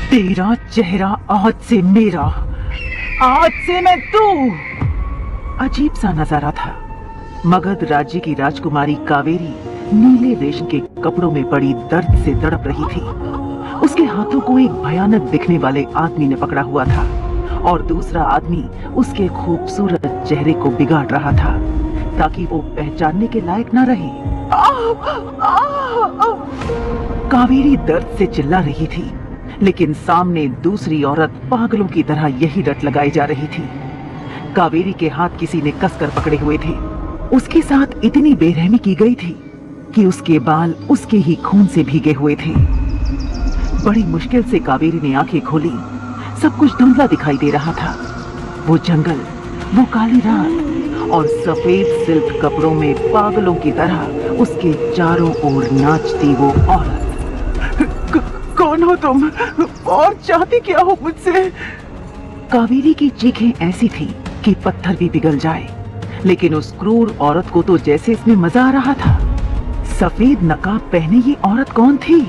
तेरा चेहरा आज से मेरा, आज से मैं तू। अजीब सा नजारा था। मगध राज्य की राजकुमारी कावेरी नीले रेशम के कपड़ों में पड़ी दर्द से तड़प रही थी। उसके हाथों को एक भयानक दिखने वाले आदमी ने पकड़ा हुआ था और दूसरा आदमी उसके खूबसूरत चेहरे को बिगाड़ रहा था ताकि वो पहचानने के लायक न रहे। कावेरी दर्द से चिल्ला रही थी, लेकिन सामने दूसरी औरत पागलों की तरह यही रट लगाई जा रही थी। कावेरी के हाथ किसी ने कसकर पकड़े हुए थे। उसके साथ इतनी बेरहमी की गई थी कि उसके बाल उसके ही खून से भीगे हुए थे। बड़ी मुश्किल से कावेरी ने आंखें खोली। सब कुछ धुंधला दिखाई दे रहा था। वो जंगल, वो काली रात और सफेद सिल्क कपड़ों में पागलों की तरह उसके चारों ओर नाचती वो औरत। कौन हो तुम और चाहती क्या हो मुझसे? कावेरी की चीखें ऐसी थी कि पत्थर भी पिघल जाए, लेकिन उस क्रूर औरत को तो जैसे इसमें मजा आ रहा था। सफेद नकाब पहने ये औरत कौन थी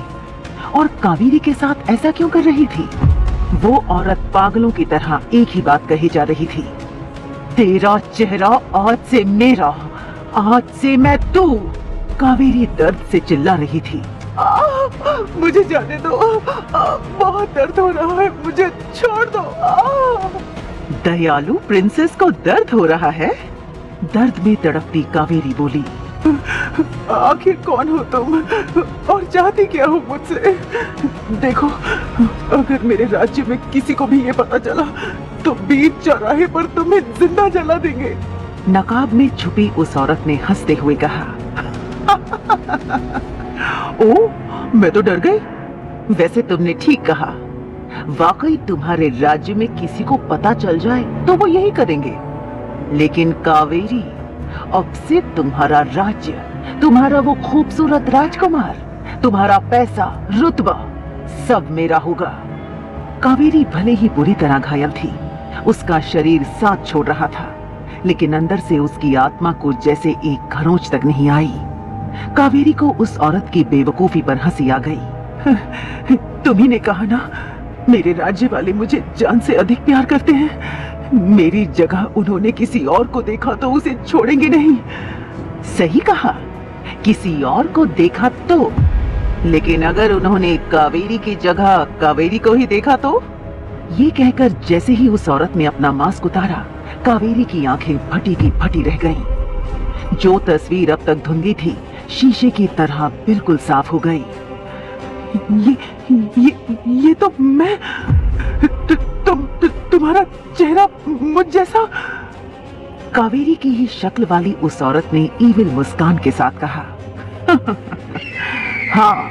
और कावेरी के साथ ऐसा क्यों कर रही थी? वो औरत पागलों की तरह एक ही बात कही जा रही थी, तेरा चेहरा आज से मेरा, आज से मैं तू। कावेरी दर्द से चिल्ला रही थी। मुझे जाने दो, बहुत दर्द हो रहा है, मुझे छोड़ दो। दयालु प्रिंसेस को दर्द हो रहा है? दर्द में तड़पती कावेरी बोली, आखिर कौन हो तुम और चाहती क्या हो मुझसे? देखो, अगर मेरे राज्य में किसी को भी ये पता चला तो बीच चौराहे पर तुम्हें जिंदा जला देंगे। नकाब में छुपी उस औरत ने हंसते हुए कहा, ओह, मैं तो डर गई। वैसे तुमने ठीक कहा, वाकई तुम्हारे राज्य में किसी को पता चल जाए तो वो यही करेंगे। लेकिन कावेरी, अब से तुम्हारा राज्य, तुम्हारा वो खूबसूरत राजकुमार, तुम्हारा पैसा, रुतबा सब मेरा होगा। कावेरी भले ही बुरी तरह घायल थी, उसका शरीर साथ छोड़ रहा था, लेकिन अंदर से उसकी आत्मा को जैसे एक खरोंच तक नहीं आई। कावेरी को उस औरत की बेवकूफी पर हंसी आ गई। तुम्ही ने कहा ना, मेरे राज्य वाले मुझे जान से अधिक प्यार करते हैं। मेरी जगह उन्होंने किसी और को देखा तो उसे छोड़ेंगे नहीं। सही कहा, किसी और को देखा तो, लेकिन अगर उन्होंने कावेरी की जगह कावेरी को ही देखा तो? ये कहकर जैसे ही उस औरत ने अपना मास्क उतारा, कावेरी की आंखें फटी की फटी रह गईं। जो तस्वीर अब तक धुंधली थी, शीशे की तरह बिल्कुल साफ हो गई। ये तो मैं, तुम्हारा चेहरा मुझ जैसा। कावेरी की ही शक्ल वाली उस औरत ने ईविल मुस्कान के साथ कहा, हाँ,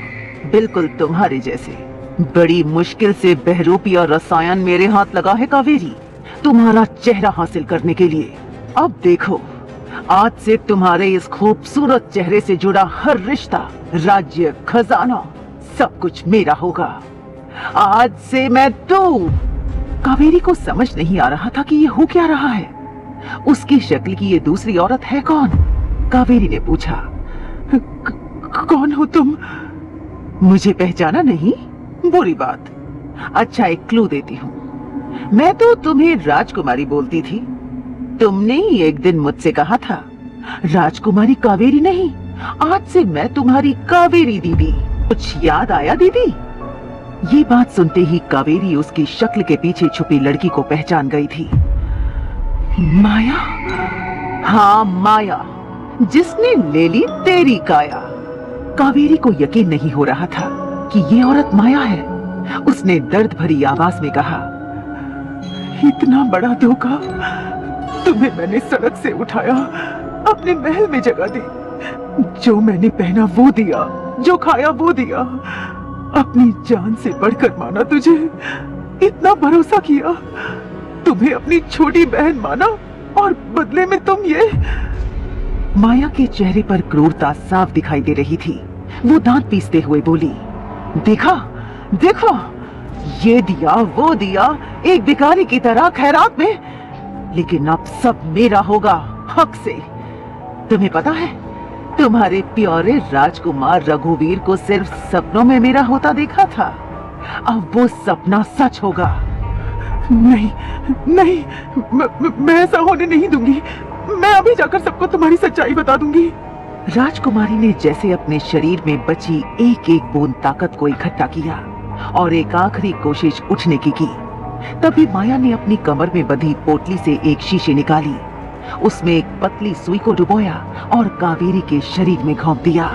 बिल्कुल तुम्हारे जैसे। बड़ी मुश्किल से बहरूपिया रसायन मेरे हाथ लगा है कावेरी, तुम्हारा चेहरा हासिल करने के लिए। अब देखो, आज से तुम्हारे इस खूबसूरत चेहरे से जुड़ा हर रिश्ता, राज्य, खजाना, सब कुछ मेरा होगा। आज से मैं तू। कावेरी को समझ नहीं आ रहा था कि ये हो क्या रहा है। उसकी शक्ल की ये दूसरी औरत है कौन? कावेरी ने पूछा, कौन हो तुम? मुझे पहचाना नहीं? बुरी बात। अच्छा, एक क्लू देती हूँ। मैं तो तुम्हें राजकुमारी बोलती थी। तुमने ही एक दिन मुझसे कहा था, राजकुमारी कावेरी नहीं, आज से मैं तुम्हारी कावेरी दीदी। कुछ याद आया दीदी? ये बात सुनते ही कावेरी उसकी शक्ल के पीछे छुपी लड़की को पहचान गई थी। माया? हाँ, माया, जिसने ले ली तेरी काया। कावेरी को यकीन नहीं हो रहा था कि ये औरत माया है। उसने दर्द भरी आवाज में कहा, इतना बड़ा धोखा। तुम्हें मैंने सड़क से उठाया, अपने महल में जगह दी। जो मैंने पहना वो दिया, जो खाया वो दिया। अपनी जान से बढ़कर माना तुझे, इतना भरोसा किया। तुम्हें अपनी छोटी बहन माना और बदले में तुम ये। माया के चेहरे पर क्रूरता साफ दिखाई दे रही थी। वो दांत पीसते हुए बोली, देखा, देखो, ये दिया वो दिया, एक भिखारी की तरह खैरात में, लेकिन अब सब मेरा होगा, हक से। तुम्हें पता है, तुम्हारे प्यारे राजकुमार रघुवीर को सिर्फ सपनों में मेरा होता देखा था। अब वो सपना सच होगा। नहीं नहीं, मैं ऐसा होने नहीं दूंगी। मैं अभी जाकर सबको तुम्हारी सच्चाई बता दूंगी। राजकुमारी ने जैसे अपने शरीर में बची एक एक बूंद ताकत को इकट्ठा किया और एक आखिरी कोशिश उठने की तभी माया ने अपनी कमर में बंधी पोटली से एक शीशी निकाली, उसमें एक पतली सुई को डुबोया और कावेरी के शरीर में घोंप दिया।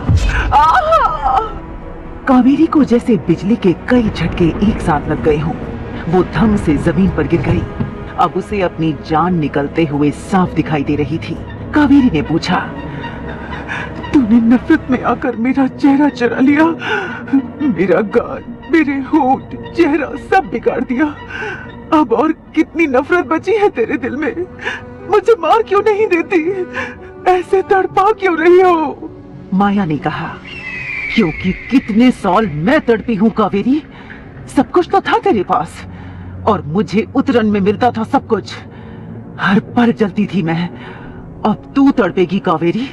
कावेरी को जैसे बिजली के कई झटके एक साथ लग गए हों। वो धम से जमीन पर गिर गई। अब उसे अपनी जान निकलते हुए साफ दिखाई दे रही थी। कावेरी ने पूछा, तूने नफरत में आकर मेरा चेहरा चुरा लिया, मेरा गाल, मेरे होंठ, चेहरा सब बिगाड़ दिया। अब और कितनी नफरत बची है तेरे दिल में? मुझे मार क्यों नहीं देती? ऐसे तड़पा क्यों रही हो? माया ने कहा, क्योंकि कितने साल मैं तड़पी हूँ कावेरी। सब कुछ तो था तेरे पास और मुझे उतरन में मिलता था सब कुछ। हर पल जलती थी मैं। अब तू तड़पेगी कावेरी।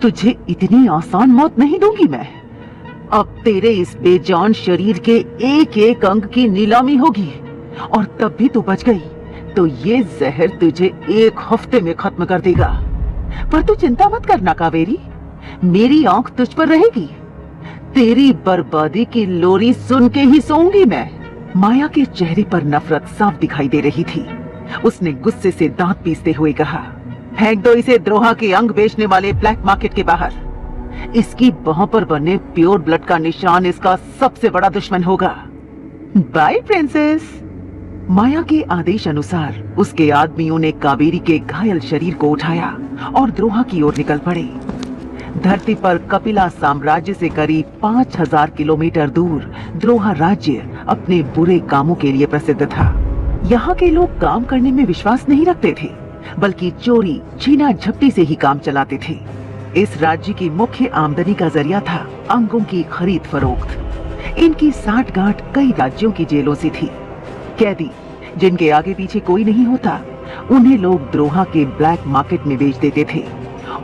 तुझे इतनी आसान मौत नहीं दूंगी मैं। अब तेरे इस बेजान शरीर के एक एक अंग की नीलामी होगी और तब भी तू बच गई तो ये जहर तुझे एक हफ्ते में खत्म कर देगा। पर तू चिंता मत करना कावेरी, मेरी आंख तुझ पर रहेगी। तेरी बर्बादी की लोरी सुन के ही सोऊंगी मैं। माया के चेहरे पर नफरत साफ दिखाई दे रही थी। उसने गुस्से से दांत पीसते हुए कहा, फेंक दो इसे द्रोहा के अंग बेचने वाले ब्लैक मार्केट के बाहर। इसकी बाहों पर बने प्योर ब्लड का निशान इसका सबसे बड़ा दुश्मन होगा। Bye princess. माया के आदेश अनुसार उसके आदमियों ने कावेरी के घायल शरीर को उठाया और द्रोहा की ओर निकल पड़े। धरती पर कपिला साम्राज्य से करीब 5000 किलोमीटर दूर द्रोहा राज्य अपने बुरे कामों के लिए प्रसिद्ध था। यहाँ के लोग काम करने में विश्वास नहीं रखते थे, बल्कि चोरी, छीना झपटी से ही काम चलाते थे। इस राज्य की मुख्य आमदनी का जरिया था अंगों की खरीद फरोख्त। इनकी साठगांठ कई राज्यों की जेलों से थी। कैदी जिनके आगे पीछे कोई नहीं होता, उन्हें लोग द्रोहा के ब्लैक मार्केट में बेच देते थे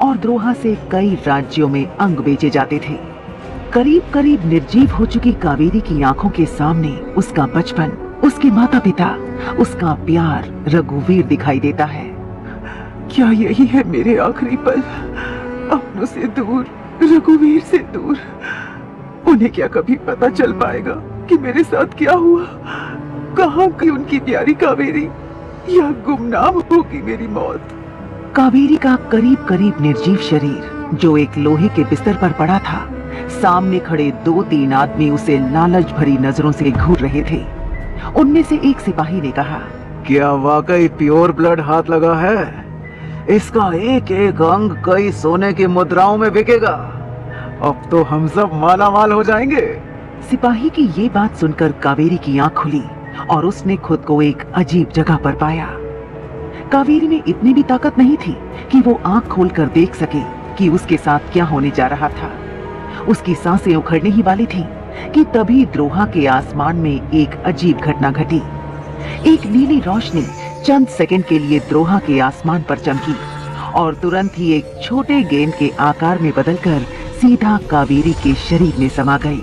और द्रोहा से कई राज्यों में अंग बेचे जाते थे। करीब करीब निर्जीव हो चुकी कावेरी की आंखों के सामने उसका बचपन, उसके माता पिता, उसका प्यार रघुवीर दिखाई देता है। क्या यही है मेरे आखिरी पल? अपनों से दूर, रघुवीर से दूर। उन्हें क्या कभी पता चल पाएगा कि मेरे साथ क्या हुआ? कहाँ गई उनकी प्यारी कावेरी? या गुमनाम होगी मेरी मौत? कावेरी का करीब करीब निर्जीव शरीर जो एक लोहे के बिस्तर पर पड़ा था, सामने खड़े 2-3 आदमी उसे लालच भरी नजरों से घूर रहे थे। उनमें से एक सिपाही ने कहा, क्या वाकई प्योर ब्लड हाथ लगा है? इसका एक एक अंग कई सोने की मुद्राओं में बिकेगा। अब तो हम सब माला माल हो जाएंगे। सिपाही की ये बात सुनकर कावेरी की आंख खुली और उसने खुद को एक अजीब जगह पर पाया। कावेरी में इतनी भी ताकत नहीं थी कि वो आंख खोलकर देख सके कि उसके साथ क्या होने जा रहा था। उसकी सांसें उखड़ने ही वाली थी कि तभी द्रोहा के आसमान में एक अजीब घटना घटी। एक नीली रोशनी चंद सेकंड के लिए द्रोहा के आसमान पर चमकी और तुरंत ही एक छोटे गेंद के आकार में बदलकर सीधा कावेरी के शरीर में समा गई।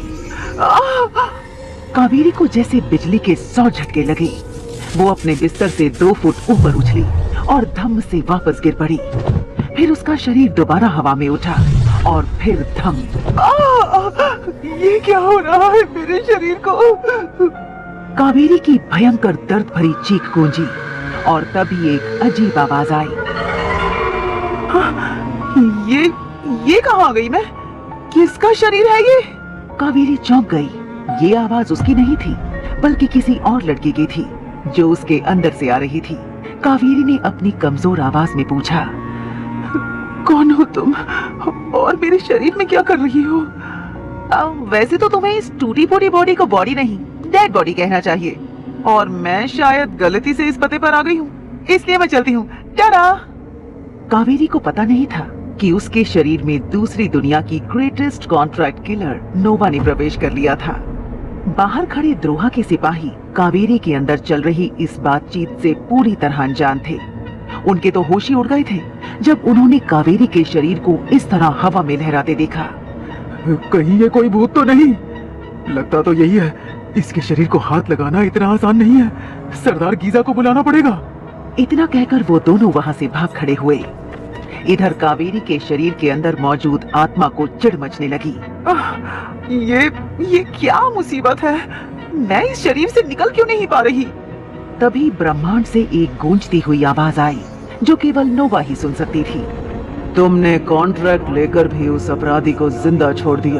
कावेरी को जैसे बिजली के 100 झटके लगे। वो अपने बिस्तर से 2 फुट ऊपर उछली और धम से वापस गिर पड़ी। फिर उसका शरीर दोबारा हवा में उठा और फिर धम। ये क्या हो रहा है मेरे शरीर को? कावेरी की भयंकर दर्द भरी चीख गूंजी और तभी एक अजीब आवाज आई। ये कहाँ आ गई मैं? किसका शरीर है ये? कावेरी चौंक गई। ये आवाज उसकी नहीं थी, बल्कि किसी और लड़की की थी जो उसके अंदर से आ रही थी। कावेरी ने अपनी कमजोर आवाज में पूछा, कौन हो तुम और मेरे शरीर में क्या कर रही हो? वैसे तो तुम्हें इस टूटी फूटी बॉडी को बॉडी नहीं, डेड बॉडी कहना चाहिए। और मैं शायद गलती से इस पते पर आ गई हूँ, इसलिए मैं चलती हूँ। टाटा। कावेरी को पता नहीं था कि उसके शरीर में दूसरी दुनिया की ग्रेटेस्ट कॉन्ट्रैक्ट किलर नोवा ने प्रवेश कर लिया था। बाहर खड़े द्रोहा के सिपाही कावेरी के अंदर चल रही इस बातचीत से पूरी तरह अनजान थे। उनके तो होश ही उड़ गए थे जब उन्होंने कावेरी के शरीर को इस तरह हवा में लहराते देखा। कहीं ये कोई भूत तो नहीं? लगता तो यही है, इसके शरीर को हाथ लगाना इतना आसान नहीं है। सरदार गीजा को बुलाना पड़ेगा। इतना कहकर वो दोनों वहां से भाग खड़े हुए। इधर कावेरी के शरीर के अंदर मौजूद आत्मा को चिढ़ मचने लगी। ये क्या मुसीबत है? मैं इस शरीर से निकल क्यों नहीं पा रही? तभी ब्रह्मांड से एक गूंजती हुई आवाज आई जो केवल नोवा ही सुन सकती थी। तुमने कॉन्ट्रैक्ट लेकर भी उस अपराधी को जिंदा छोड़ दिया।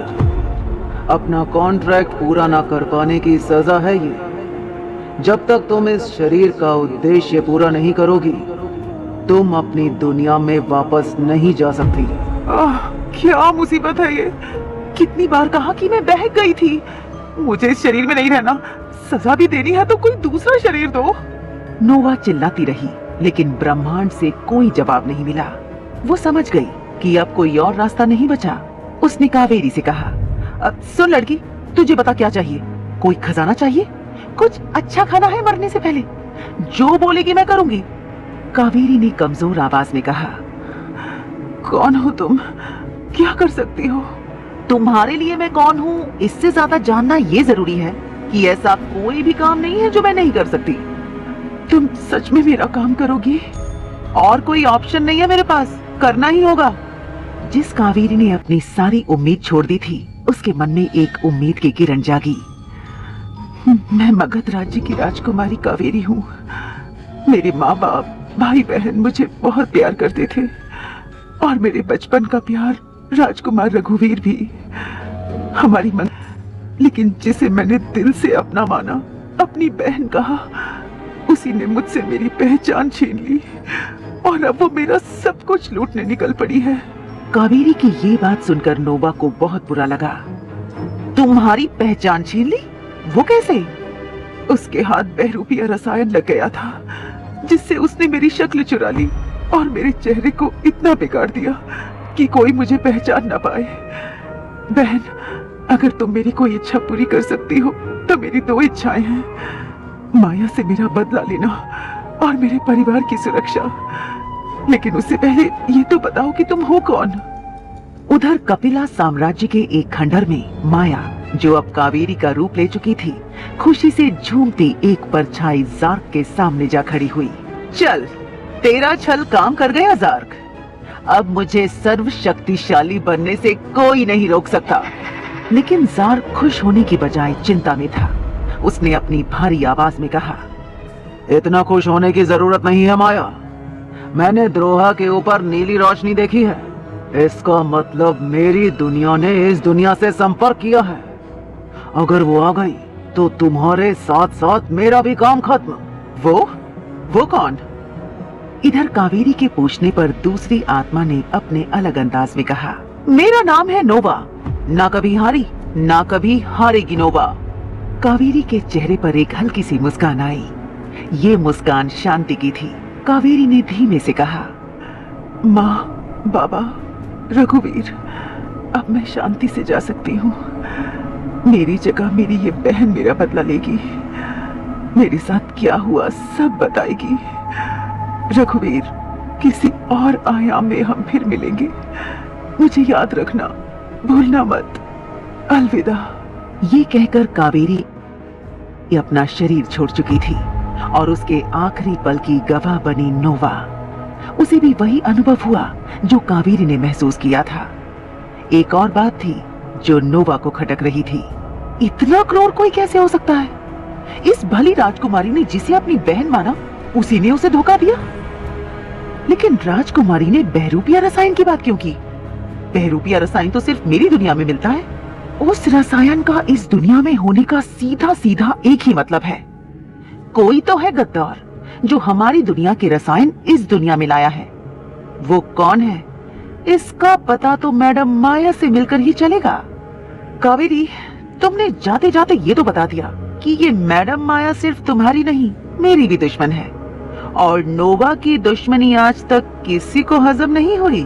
अपना कॉन्ट्रैक्ट पूरा ना कर पाने की सजा है ये। जब तक तुम इस शरीर का उद्देश्य पूरा नहीं करोगी, तुम अपनी दुनिया में वापस नहीं जा सकती। क्या मुसीबत है ये? कितनी बार कहा कि मैं बहक गई थी। मुझे इस शरीर में नहीं रहना। सजा भी देनी है तो कोई दूसरा शरीर दो। नोवा चिल्लाती रही, लेकिन ब्रह्मांड से कोई जवाब नहीं मिला। वो समझ गई कि अब कोई और रास्ता नहीं बचा। उसने कावेरी से कहा, सुन लड़की, तुझे बता क्या चाहिए? कोई खजाना चाहिए? कुछ अच्छा खाना है मरने से पहले? जो बोलेगी मैं करूंगी। कावेरी ने कमजोर आवाज में कहा, कौन हो तुम? क्या कर सकती हो? तुम्हारे लिए मैं कौन हूँ इससे ज्यादा जानना ये जरूरी है कि ऐसा कोई भी काम नहीं है जो मैं नहीं कर सकती। तुम सच में मेरा काम करोगी? और कोई ऑप्शन नहीं है मेरे पास, करना ही होगा। जिस कावेरी ने अपनी सारी उम्मीद छोड़ दी थी, उसके मन में एक उम्मीद की किरण जागी। मैं मगध राज्य की राजकुमारी कावेरी हूँ। मेरे माँ बाप, भाई बहन मुझे बहुत प्यार करते थे और मेरे बचपन का प्यार राजकुमार रघुवीर भी। हमारी मन, लेकिन जिसे मैंने दिल से अपना माना, अपनी बहन कहा, उसी ने मुझसे मेरी पहचान छीन ली और अब वो मेरा सब कुछ लूटने निकल पड़ी है। कावेरी की ये बात सुनकर नोवा को बहुत बुरा लगा। तुम्हारी पहचान छीन ली? वो कैसे? उसके हाथ बहरूपिया रसायन लग गया था जिससे उसने मेरी शक्ल चुरा ली और मेरे चेहरे को इतना बिगाड़ दिया कि कोई मुझे पहचान ना पाए। बहन, अगर तुम मेरी कोई इच्छा पूरी कर सकती हो तो मेरी दो इच्छाएं हैं, माया से मेरा बदला लेना और मेरे परिवार की सुरक्षा। लेकिन उससे पहले ये तो बताओ कि तुम हो कौन? उधर कपिला साम्राज्य के एक खंडर में माया, जो अब कावेरी का रूप ले चुकी थी, खुशी से झूमती एक परछाई जार्क के सामने जा खड़ी हुई। चल, तेरा छल काम कर गया जार्क। अब मुझे सर्वशक्तिशाली बनने से कोई नहीं रोक सकता। लेकिन जार्क खुश होने की बजाय चिंता में था। उसने अपनी भारी आवाज में कहा, इतना खुश होने की जरूरत नहीं है माया। मैंने द्रोहा के ऊपर नीली रोशनी देखी है। इसका मतलब मेरी दुनिया ने इस दुनिया से संपर्क किया है। अगर वो आ गई तो तुम्हारे साथ साथ मेरा भी काम खत्म। वो कौन? इधर कावेरी के पूछने पर दूसरी आत्मा ने अपने अलग अंदाज में कहा, मेरा नाम है नोवा। ना कभी हारी, ना कभी हारेगी नोवा। कावेरी के चेहरे पर एक हल्की सी मुस्कान आई। ये मुस्कान शांति की थी। कावेरी ने धीमे से कहा, माँ, बाबा, रघुवीर, अब मैं शांति से जा सकती हूँ। मेरी जगह मेरी ये बहन मेरा बदला लेगी। मेरे साथ क्या हुआ सब बताएगी। रघुवीर, किसी और आयाम में हम फिर मिलेंगे। मुझे याद रखना, भूलना मत। अलविदा। ये कहकर कावेरी अपना शरीर छोड़ चुकी थी और उसके आखिरी पल की गवाह बनी नोवा। उसे भी वही अनुभव हुआ जो कावेरी ने महसूस किया था। एक और बात थी जो नोवा को खटक रही थी। इतना क्रूर कोई कैसे हो सकता है? इस भली राजकुमारी ने जिसे अपनी बहन माना, उसी ने उसे धोखा दिया। लेकिन राजकुमारी ने बहरूपिया रसायन की बात क्यों की? बहरूपिया रसायन तो सिर्फ मेरी दुनिया में मिलता है। उस रसायन का इस दुनिया में होने का सीधा सीधा एक ही मतलब है, कोई तो है गद्दार जो हमारी दुनिया के रसायन इस दुनिया में लाया है। वो कौन है इसका पता तो मैडम माया से मिलकर ही चलेगा। कावेरी, तुमने जाते जाते ये तो बता दिया कि ये मैडम माया सिर्फ तुम्हारी नहीं, मेरी भी दुश्मन है। और नोवा की दुश्मनी आज तक किसी को हजम नहीं हुई।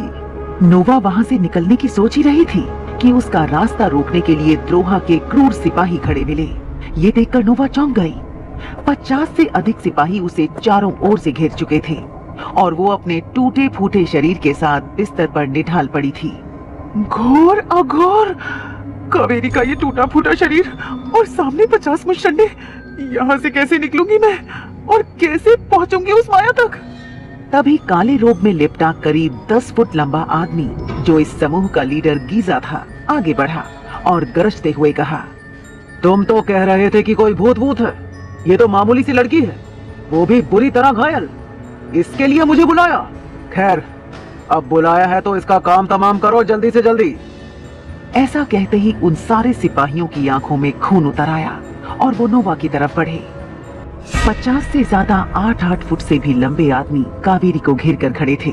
नोवा वहां से निकलने की सोच ही रही थी कि उसका रास्ता रोकने के लिए द्रोहा के क्रूर सिपाही खड़े मिले। ये देखकर नोवा चौंक गई। 50 से अधिक सिपाही उसे चारों ओर से घेर चुके थे और वो अपने टूटे फूटे शरीर के साथ बिस्तर पर निढाल पड़ी थी। घोर अघोर, कावेरी का ये टूटा फूटा शरीर और सामने 50 मुश्तंडे। यहाँ से कैसे निकलूंगी मैं और कैसे पहुंचूंगी उस माया तक? तभी काले रोब में लिपटा करीब 10 फुट लंबा आदमी, जो इस समूह का लीडर गीजा था, आगे बढ़ा और गरजते हुए कहा, तुम तो कह रहे थे कि कोई भूत भूत है, ये तो मामूली सी लड़की है, वो भी बुरी तरह घायल, इसके लिए मुझे बुलाया। खैर, अब बुलाया है तो इसका काम तमाम करो जल्दी से जल्दी। ऐसा कहते ही उन सारे सिपाहियों की आंखों में खून उतर आया और वो नोवा की तरफ बढ़े। 50 से ज्यादा 8-8 फुट से भी लंबे आदमी कावेरी को घेर कर खड़े थे।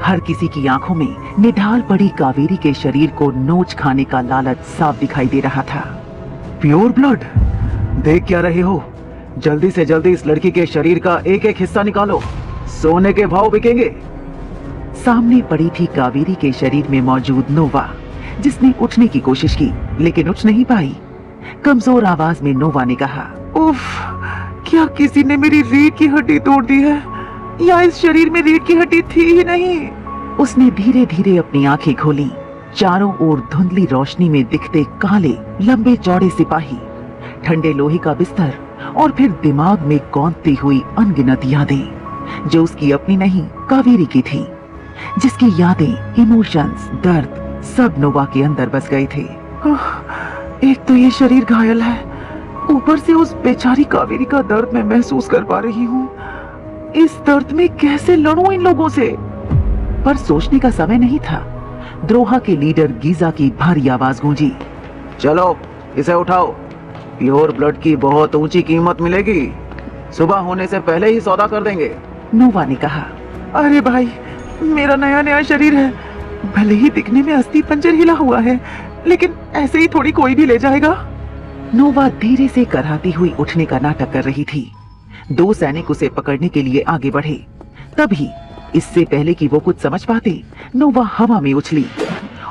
हर किसी की आंखों में निढाल पड़ी कावेरी के शरीर को नोच खाने का लालच साफ दिखाई दे रहा था। प्योर ब्लड, देख क्या रहे हो? जल्दी से जल्दी इस लड़की के शरीर का एक एक हिस्सा निकालो, सोने के भाव बिकेंगे। सामने पड़ी थी कावेरी के शरीर में मौजूद नोवा, जिसने उठने की कोशिश की लेकिन उठ नहीं पाई। कमजोर आवाज में नोवा ने कहा, उफ, क्या किसी ने मेरी रीढ़ की हड्डी तोड़ दी है? या इस शरीर में रीढ़ की हड्डी थी ही नहीं? उसने धीरे धीरे अपनी आंखें खोली। चारों ओर धुंधली रोशनी में दिखते काले लंबे चौड़े सिपाही, ठंडे लोहे का बिस्तर और फिर दिमाग में कौंधती हुई अनगिनत यादें, जो उसकी अपनी नहीं कावेरी की थी, जिसकी यादें, इमोशंस, दर्द सब नोवा के अंदर बस गए थे। एक तो ये शरीर घायल है, ऊपर से उस बेचारी कावेरी का दर्द मैं महसूस कर पा रही हूँ। इस दर्द में कैसे लड़ूं इन लोगों से? पर सोचने का समय नहीं था। द्रोहा के लीडर गीजा की भारी आवाज गूंजी, चलो इसे उठाओ, प्योर ब्लड की बहुत ऊंची कीमत मिलेगी, सुबह होने से पहले ही सौदा कर देंगे। नोवा ने कहा, अरे भाई, मेरा नया नया शरीर है, भले ही दिखने में अस्थि पंजर हिला हुआ है, लेकिन ऐसे ही थोड़ी कोई भी ले जाएगा। नोवा धीरे से कराती हुई उठने का नाटक कर रही थी। 2 सैनिक उसे पकड़ने के लिए आगे बढ़े। तभी इससे पहले कि वो कुछ समझ पाते, नोवा हवा में उछली।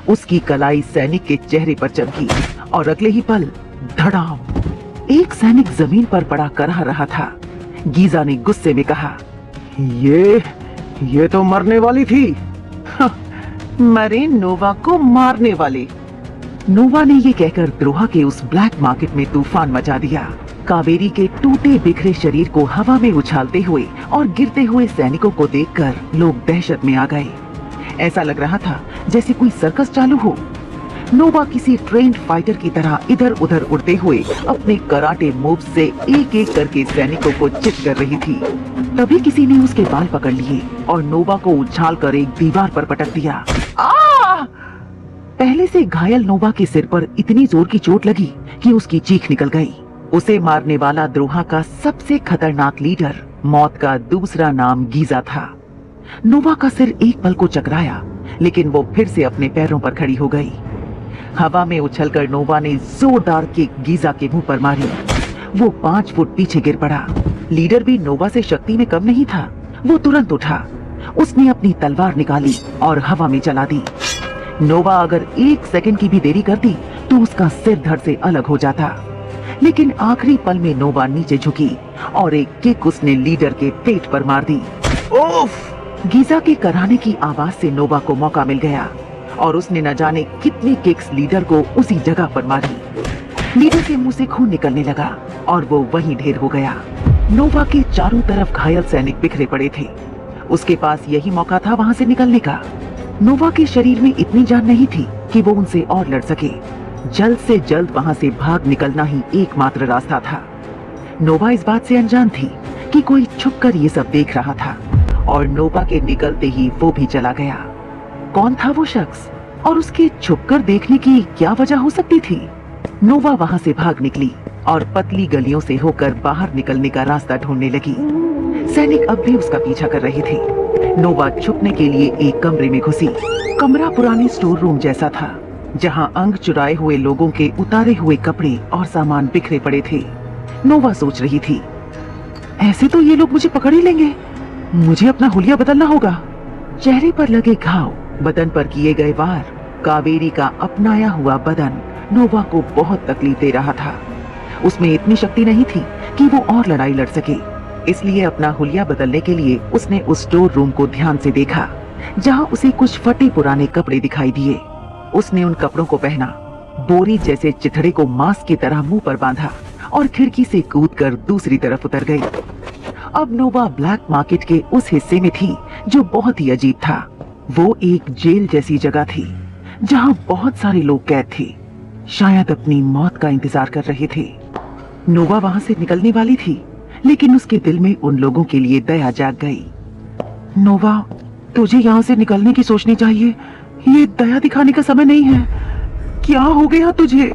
उसकी कलाई सैनिक के चेहरे पर चमकी और अगले ही पल धड़ाम, एक सैनिक जमीन पर पड़ा कराह रहा था। गीजा ने गुस्से में कहा, ये तो मरने वाली थी। मरे नोवा को मारने वाले। नोवा ने ये कहकर द्रोहा के उस ब्लैक मार्केट में तूफान मचा दिया। कावेरी के टूटे बिखरे शरीर को हवा में उछालते हुए और गिरते हुए सैनिकों को देखकर लोग दहशत में आ गए। ऐसा लग रहा था जैसे कोई सर्कस चालू हो। नोवा किसी ट्रेन्ड फाइटर की तरह इधर उधर उड़ते हुए अपने कराटे मूव से एक एक करके सैनिकों को चित कर रही थी। तभी किसी ने उसके बाल पकड़ लिए और नोवा को उछालकर एक दीवार पर पटक दिया। पहले से घायल नोवा के सिर पर इतनी जोर की चोट लगी कि उसकी चीख निकल गई। उसे मारने वाला द्रोहा का सबसे खतरनाक लीडर, मौत का दूसरा नाम गीजा था। नोवा का सिर एक पल को चकराया, लेकिन वो फिर से अपने पैरों पर खड़ी हो गई। हवा में उछलकर नोवा ने जोरदार किक गीजा के मुंह पर मारी। वो 5 फुट पीछे गिर पड़ा। लीडर भी नोवा से शक्ति में कम नहीं था। वो तुरंत उठा। उसने अपनी तलवार निकाली और हवा में चला दी। नोवा अगर 1 सेकंड की भी देरी करती तो उसका सिर धड़ से अलग हो जाता, लेकिन आखिरी पल में नोवा नीचे झुकी और एक किक उसने लीडर के पेट पर मार दी। ओफ! गीजा के कराने की आवाज से नोवा को मौका मिल गया और उसने न जाने कितनी किक्स लीडर को उसी जगह पर मारी। लीडर के मुंह से खून निकलने लगा और वो वहीं ढेर हो गया। नोवा के चारों तरफ घायल सैनिक बिखरे पड़े थे। उसके पास यही मौका था वहां से निकलने का। नोवा के शरीर में इतनी जान नहीं थी कि वो उनसे और लड़ सके। जल्द से जल्द वहां से भाग निकलना ही एकमात्र रास्ता था। नोवा इस बात से अनजान थी कि कोई छुपकर ये सब देख रहा था और नोवा के निकलते ही वो भी चला गया। कौन था वो शख्स और उसके छुपकर देखने की क्या वजह हो सकती थी? नोवा वहां से भाग निकली और पतली गलियों से होकर बाहर निकलने का रास्ता ढूंढने लगी। सैनिक अब भी उसका पीछा कर रहे थे। नोवा छुपने के लिए एक कमरे में घुसी। कमरा पुराने स्टोर रूम जैसा था, जहां अंग चुराए हुए लोगों के उतारे हुए कपड़े और सामान बिखरे पड़े थे। नोवा सोच रही थी, ऐसे तो ये लोग मुझे पकड़ ही लेंगे, मुझे अपना हुलिया बदलना होगा। चेहरे पर लगे घाव, बदन पर किए गए वार, कावेरी का अपनाया हुआ बदन नोवा को बहुत तकलीफ दे रहा था। उसमें इतनी शक्ति नहीं थी कि वो और लड़ाई लड़ सके, इसलिए अपना हुलिया बदलने के लिए उसने उस स्टोर रूम को ध्यान से देखा, जहां उसे कुछ फटे पुराने कपड़े दिखाई दिए। उसने उन कपड़ों को पहना बोरी जैसे चिथड़े को मांस की तरह मुंह पर बांधा और खिड़की से कूदकर दूसरी तरफ उतर गई। अब नोवा ब्लैक मार्केट के उस हिस्से में थी जो बहुत ही अजीब था। वो एक जेल जैसी जगह थी जहां बहुत सारे लोग कैद थे, शायद अपनी मौत का इंतजार कर रहे थे। नोवा वहां से निकलने वाली थी, लेकिन उसके दिल में उन लोगों के लिए दया जाग गई। नोवा, तुझे यहाँ से निकलने की सोचनी चाहिए। ये दया दिखाने का समय नहीं है। क्या हो गया तुझे?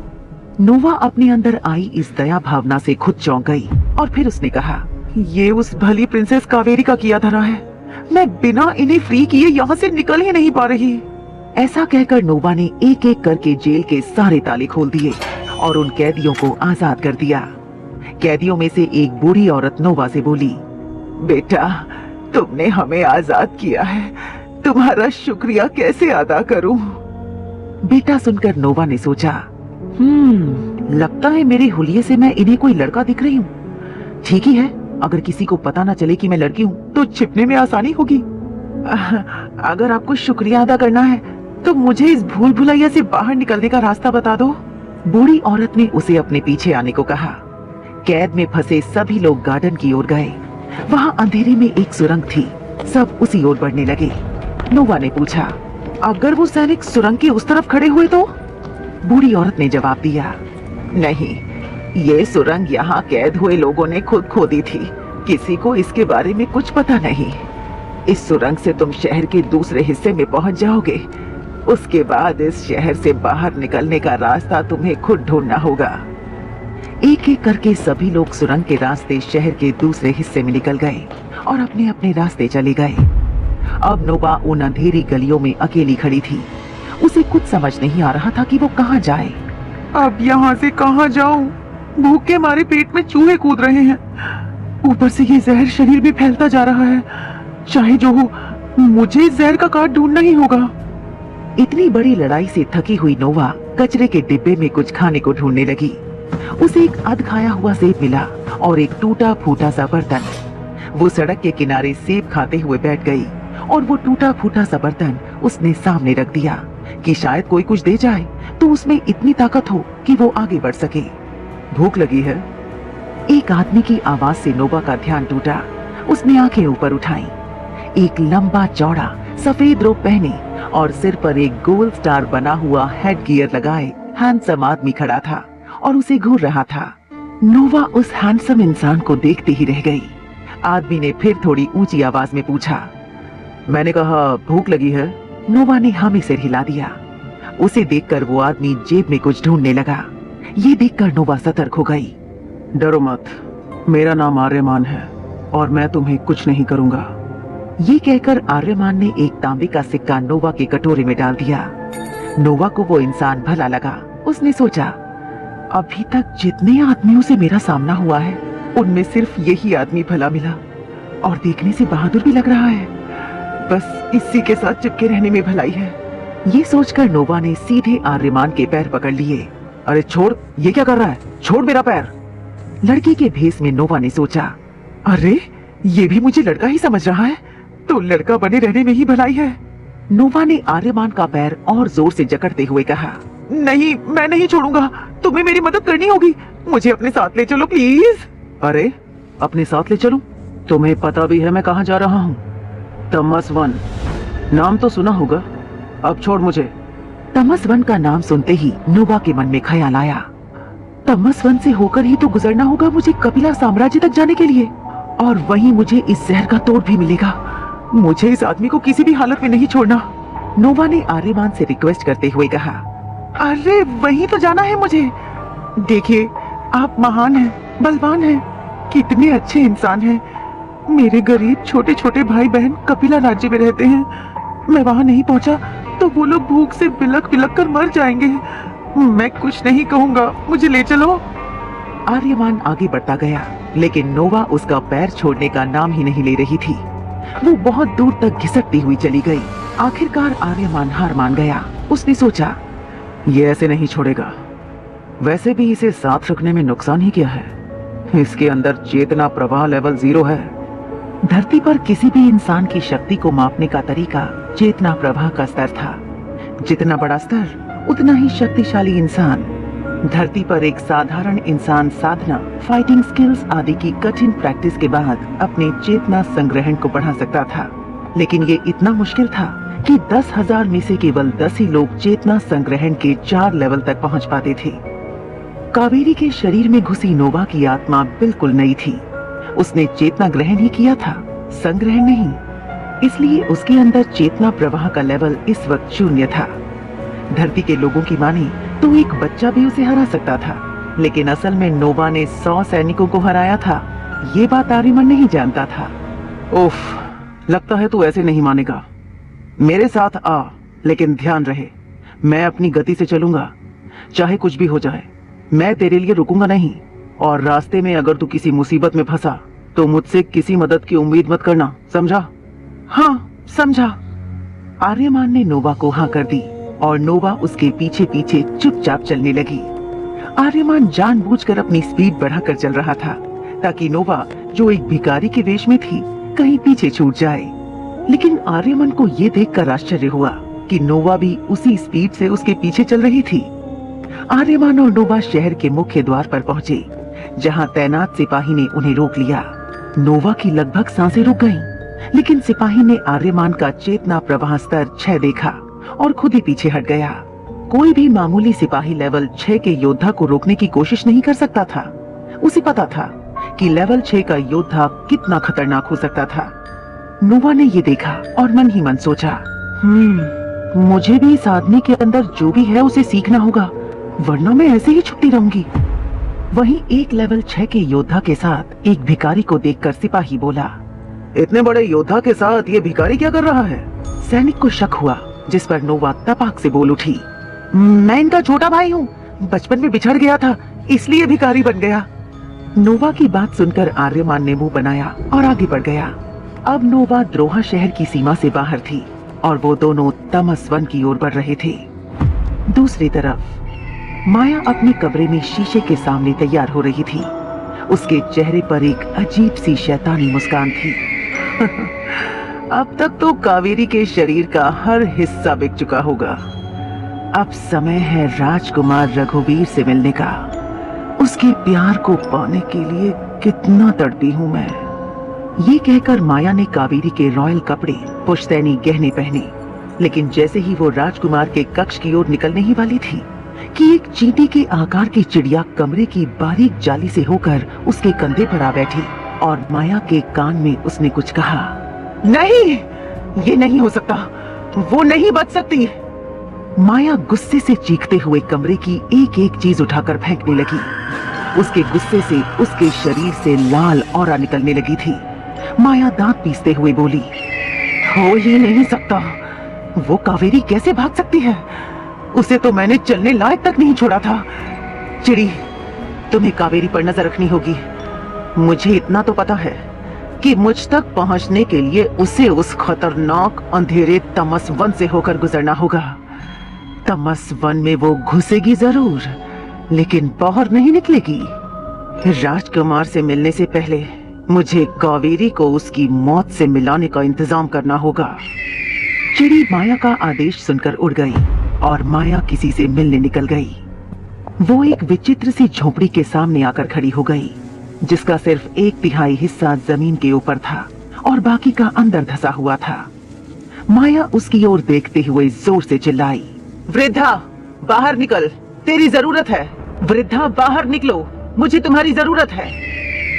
नोवा अपने अंदर आई इस दया भावना से खुद चौंक गई और फिर उसने कहा, ये उस भली प्रिंसेस कावेरी का किया धरा है। मैं बिना इन्हें फ्री किए यहाँ से निकल ही नहीं पा रही। ऐसा कहकर नोवा ने एक एक करके जेल के सारे ताले खोल दिए और उन कैदियों को आजाद कर दिया। कैदियों में से एक बूढ़ी औरत नोवा से बोली, बेटा, तुमने हमें आजाद किया है। तुम्हारा शुक्रिया कैसे अदा करूं? बेटा सुनकर नोवा ने सोचा, लगता है मेरे हुलिये से मैं इन्हें कोई लड़का दिख रही हूँ। ठीक ही है, अगर किसी को पता ना चले कि मैं लड़की हूँ तो छिपने में आसानी होगी। अगर आपको शुक्रिया अदा करना है तो मुझे इस भूल भुलैया से बाहर निकलने का रास्ता बता दो। बूढ़ी औरत ने उसे अपने पीछे आने को कहा। कैद में फंसे सभी लोग गार्डन की ओर गए। वहाँ अंधेरे में एक सुरंग थी। सब उसी ओर बढ़ने लगे। नोवा ने पूछा, अगर वो सैनिक सुरंग के उस तरफ खड़े हुए तो? बूढ़ी औरत ने जवाब दिया, नहीं, ये सुरंग यहाँ कैद हुए लोगों ने खुद खोदी थी। किसी को इसके बारे में कुछ पता नहीं। इस सुरंग से तुम शहर के दूसरे हिस्से में पहुंच जाओगे। उसके बाद इस शहर से बाहर निकलने का रास्ता तुम्हें खुद ढूंढना होगा। एक एक करके सभी लोग सुरंग के रास्ते शहर के दूसरे हिस्से में निकल गए और अपने अपने रास्ते चले गए। अब नोवा उन अंधेरी गलियों में अकेली खड़ी थी। उसे कुछ समझ नहीं आ रहा था कि वो कहाँ जाए। अब यहाँ से कहाँ जाऊं? भूख के मारे पेट में चूहे कूद रहे हैं। ऊपर से ये जहर शरीर में फैलता जा रहा है। चाहे जो हो, मुझे इस जहर का काट ढूंढना ही होगा। इतनी बड़ी लड़ाई से थकी हुई नोवा कचरे के डिब्बे में कुछ खाने को ढूंढने लगी। उसे एक अध खाया हुआ सेब मिला और एक टूटा फूटा सा बर्तन। वो सड़क के किनारे सेब खाते हुए बैठ गई और वो टूटा फूटा सा बर्तन उसने सामने रख दिया कि शायद कोई कुछ दे जाए तो उसमें इतनी ताकत हो कि वो आगे बढ़ सके। भूख लगी है? एक आदमी की आवाज से नोवा का ध्यान टूटा। उसने आंखें ऊपर उठाई। एक लंबा चौड़ा सफेद रोब पहने और सिर पर एक गोल स्टार बना हुआ हेड गियर लगाए हैंडसम आदमी खड़ा था और उसे घूर रहा था। नोवा उस हैंडसम इंसान को देखते ही रह गई। आदमी ने फिर थोड़ी ऊंची आवाज में पूछा, मैंने कहा भूख लगी है? नोवा ने हाँ में सिर हिला दिया। उसे देखकर वो आदमी जेब में कुछ ढूंढने लगा। ये देखकर नोवा सतर्क हो गई। डरो मत, मेरा नाम आर्यमान है और मैं तुम्हें कुछ नहीं करूंगा। ये कहकर आर्यमान ने एक तांबे का सिक्का नोवा के कटोरे में डाल दिया। नोवा को वो इंसान भला लगा। उसने सोचा, अभी तक जितने आदमियों से मेरा सामना हुआ है उनमें सिर्फ यही आदमी भला मिला और देखने से बहादुर भी लग रहा है। बस इसी के साथ चिपके रहने में भलाई है। ये सोचकर नोवा ने सीधे आर्यमान के पैर पकड़ लिए। अरे छोड़, ये क्या कर रहा है? छोड़ मेरा पैर। लड़के के भेस में नोवा ने सोचा, अरे ये भी मुझे लड़का ही समझ रहा है, तो लड़का बने रहने में ही भलाई है। नोवा ने आर्यमान का पैर और जोर से जकड़ते हुए कहा, नहीं, मैं नहीं छोड़ूंगा। तुम्हें मेरी मदद करनी होगी। मुझे अपने साथ ले चलो प्लीज। अरे अपने साथ ले चलूं? तुम्हें पता भी है मैं कहाँ जा रहा हूँ? तमस वन, नाम तो सुना होगा। अब छोड़ मुझे। तमस वन का नाम सुनते ही नोवा के मन में ख्याल आया, तमस वन से होकर ही तो गुजरना होगा मुझे कपिला साम्राज्य तक जाने के लिए, और वहीं मुझे इस जहर का तोड़ भी मिलेगा। मुझे इस आदमी को किसी भी हालत में नहीं छोड़ना। नोवा ने आर्यमान से रिक्वेस्ट करते हुए कहा, अरे वहीं तो जाना है मुझे। देखिए, आप महान हैं, बलवान हैं, कितने अच्छे इंसान हैं। मेरे गरीब छोटे छोटे भाई बहन कपिला राज्य में रहते हैं। मैं वहां नहीं पहुंचा तो वो लोग भूख से बिलक बिलक कर मर जाएंगे। मैं कुछ नहीं कहूंगा, मुझे ले चलो। आर्यमान आगे बढ़ता गया, लेकिन नोवा उसका पैर छोड़ने का नाम ही नहीं ले रही थी। वो बहुत दूर तक घिसटती हुई चली गई। आखिरकार आर्यमान हार मान गया। उसने सोचा, ये ऐसे नहीं छोड़ेगा। वैसे भी इसे साथ रखने में नुकसान ही क्या है? इसके अंदर चेतना प्रवाह लेवल 0 है। धरती पर किसी भी इंसान की शक्ति को मापने का तरीका चेतना प्रवाह का स्तर था। जितना बड़ा स्तर उतना ही शक्तिशाली इंसान धरती पर एक साधारण इंसान साधना, फाइटिंग स्किल्स आदि की कठिन प्रैक्टिस के बाद अपने चेतना संग्रहण को बढ़ा सकता था। लेकिन ये इतना मुश्किल था कि 10,000 में से केवल 10 ही लोग चेतना संग्रहण के 4 लेवल तक पहुंच पाते थे। कावेरी के शरीर में घुसी नोवा की आत्मा बिल्कुल नई थी। उसने चेतना ग्रहण ही किया था, संग्रहण नहीं। इसलिए उसके अंदर चेतना प्रवाह का लेवल इस वक्त 0 था। धरती के लोगों की माने तो एक बच्चा भी उसे हरा सकता था, लेकिन असल में नोवा ने 100 सैनिकों को हराया था। ये बात आर्यमन नहीं जानता था। उफ, लगता है तू ऐसे नहीं मानेगा। मेरे साथ आ, लेकिन ध्यान रहे मैं अपनी गति से चलूंगा, चाहे कुछ भी हो जाए। मैं तेरे लिए रुकूंगा नहीं, और रास्ते में अगर तू किसी मुसीबत में फंसा तो मुझसे किसी मदद की उम्मीद मत करना, समझा? हाँ, समझा। आर्यमान ने नोवा को हाँ कर दी और नोवा उसके पीछे पीछे चुपचाप चलने लगी। आर्यमान जानबूझकर अपनी स्पीड बढ़ाकर चल रहा था ताकि नोवा, जो एक भिखारी के वेश में थी, कहीं पीछे छूट जाए। लेकिन आर्यमान को ये देखकर आश्चर्य हुआ कि नोवा भी उसी स्पीड से उसके पीछे चल रही थी। आर्यमान और नोवा शहर के मुख्य द्वार पर पहुंचे, जहां तैनात सिपाही ने उन्हें रोक लिया। नोवा की लगभग सांसें रुक गईं, लेकिन सिपाही ने आर्यमान का चेतना प्रवाह स्तर 6 देखा और खुद ही पीछे हट गया। कोई भी मामूली सिपाही लेवल 6 के योद्धा को रोकने की कोशिश नहीं कर सकता था। उसे पता था कि लेवल 6 का योद्धा कितना खतरनाक हो सकता था। नोवा ने ये देखा और मन ही मन सोचा, मुझे भी इस आदमी के अंदर जो भी है उसे सीखना होगा, वरना मैं ऐसे ही छुपती रहूंगी। वहीं एक लेवल 6 के योद्धा के साथ एक भिखारी को देखकर सिपाही बोला, इतने बड़े योद्धा के साथ ये भिखारी क्या कर रहा है? सैनिक को शक हुआ, जिस पर नोवा तपाक से बोल उठी, मैं इनका छोटा भाई हूँ, बचपन में बिछड़ गया था, इसलिए भिखारी बन गया। नोवा की बात सुनकर आर्यमान ने मुंह बनाया और आगे बढ़ गया। अब नोवा द्रोहा शहर की सीमा से बाहर थी और वो दोनों तमस वन की ओर बढ़ रहे थे। दूसरी तरफ माया अपने कमरे में शीशे के सामने तैयार हो रही थी। उसके चेहरे पर एक अजीब सी शैतानी मुस्कान थी। अब तक तो कावेरी के शरीर का हर हिस्सा बिक चुका होगा। अब समय है राजकुमार रघुवीर से मिलने का। उसके प्यार को पाने के लिए कितना तड़पी हूँ मैं। ये कहकर माया ने कावेरी के रॉयल कपड़े, पुश्तैनी गहने पहने। लेकिन जैसे ही वो राजकुमार के कक्ष की ओर निकलने ही वाली थी कि एक चींटी के आकार की चिड़िया कमरे की बारीक जाली से होकर उसके कंधे पर आ बैठी और माया के कान में उसने कुछ कहा। नहीं, ये नहीं हो सकता, वो नहीं बच सकती। माया गुस्से से चीखते हुए कमरे की एक एक चीज उठाकर फेंकने लगी। उसके गुस्से से उसके शरीर से लाल ऑरा निकलने लगी थी। माया दांत पीसते हुए बोली, हो ही नहीं सकता, वो कावेरी कैसे भाग सकती है? उसे तो मैंने चलने लायक तक नहीं छोड़ा था। चिड़ी, तुम्हें कावेरी पर नजर रखनी होगी। मुझे इतना तो पता है कि मुझ तक पहुंचने के लिए उसे उस खतरनाक अंधेरे तमस वन से होकर गुजरना होगा। तमस वन में वो घुसेगी जरूर, लेकिन बाहर नहीं निकलेगी। राजकुमार से मिलने से पहले मुझे कावेरी को उसकी मौत से मिलाने का इंतजाम करना होगा। चिड़ी माया का आदेश सुनकर उड़ गई और माया किसी से मिलने निकल गई। वो एक विचित्र सी झोपड़ी के सामने आकर खड़ी हो गई, जिसका सिर्फ 1/3 हिस्सा जमीन के ऊपर था और बाकी का अंदर धंसा हुआ था। माया उसकी ओर देखते हुए जोर से चिल्लाई, वृद्धा, बाहर निकल, तेरी जरूरत है। वृद्धा, बाहर निकलो, मुझे तुम्हारी जरूरत है।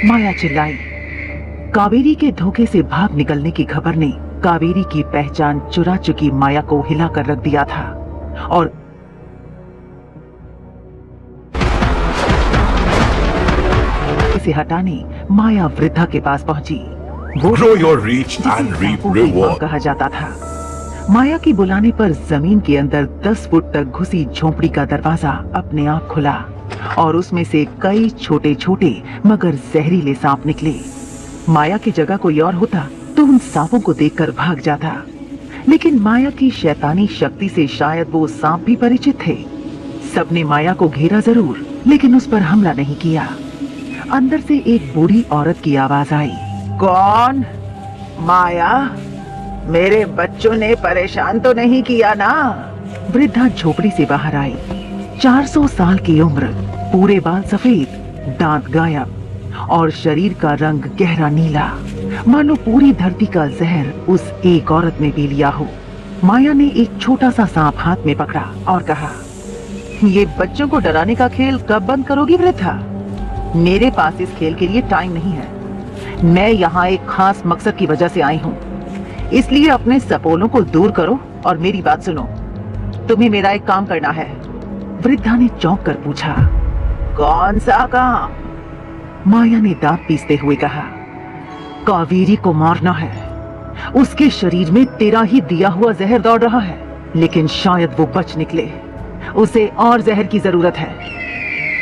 माया चिल्लाई। कावेरी के धोखे से भाग निकलने की खबर ने कावेरी की पहचान चुरा चुकी माया को हिलाकर रख दिया था और इसे हटाने माया वृद्धा के पास पहुंची। वो Grow your reach and reap reward. कहा जाता था। माया की बुलाने पर जमीन के अंदर 10 फुट तक घुसी झोपड़ी का दरवाजा अपने आप खुला और उसमें से कई छोटे छोटे मगर जहरीले सांप निकले। माया की जगह कोई और होता तो उन सांपों को देखकर भाग जाता, लेकिन माया की शैतानी शक्ति से शायद वो सांप भी परिचित थे। सबने माया को घेरा जरूर, लेकिन उस पर हमला नहीं किया। अंदर से एक बूढ़ी औरत की आवाज आई, कौन? माया, मेरे बच्चों ने परेशान तो नहीं किया ना? वृद्धा झोपड़ी से बाहर आई। 400 साल की उम्र, पूरे बाल सफेद, दांत गायब और शरीर का रंग गहरा नीला, मानो पूरी धरती का जहर उस एक औरत ने पी लिया हो। माया ने एक छोटा सा सांप हाथ में पकड़ा और कहा, ये बच्चों को डराने का खेल कब बंद करोगी वृद्धा? मेरे पास इस खेल के लिए टाइम नहीं है। मैं यहाँ एक खास मकसद की वजह से आई हूँ, इसलिए अपने सपोलों को दूर करो और मेरी बात सुनो। तुम्हें मेरा एक काम करना है। वृद्धा ने चौंक कर पूछा, कौन सा काम? माया ने दांत पीसते हुए कहा, कावेरी को मारना है। उसके शरीर में तेरा ही दिया हुआ जहर दौड़ रहा है, लेकिन शायद वो बच निकले। उसे और जहर की जरूरत है।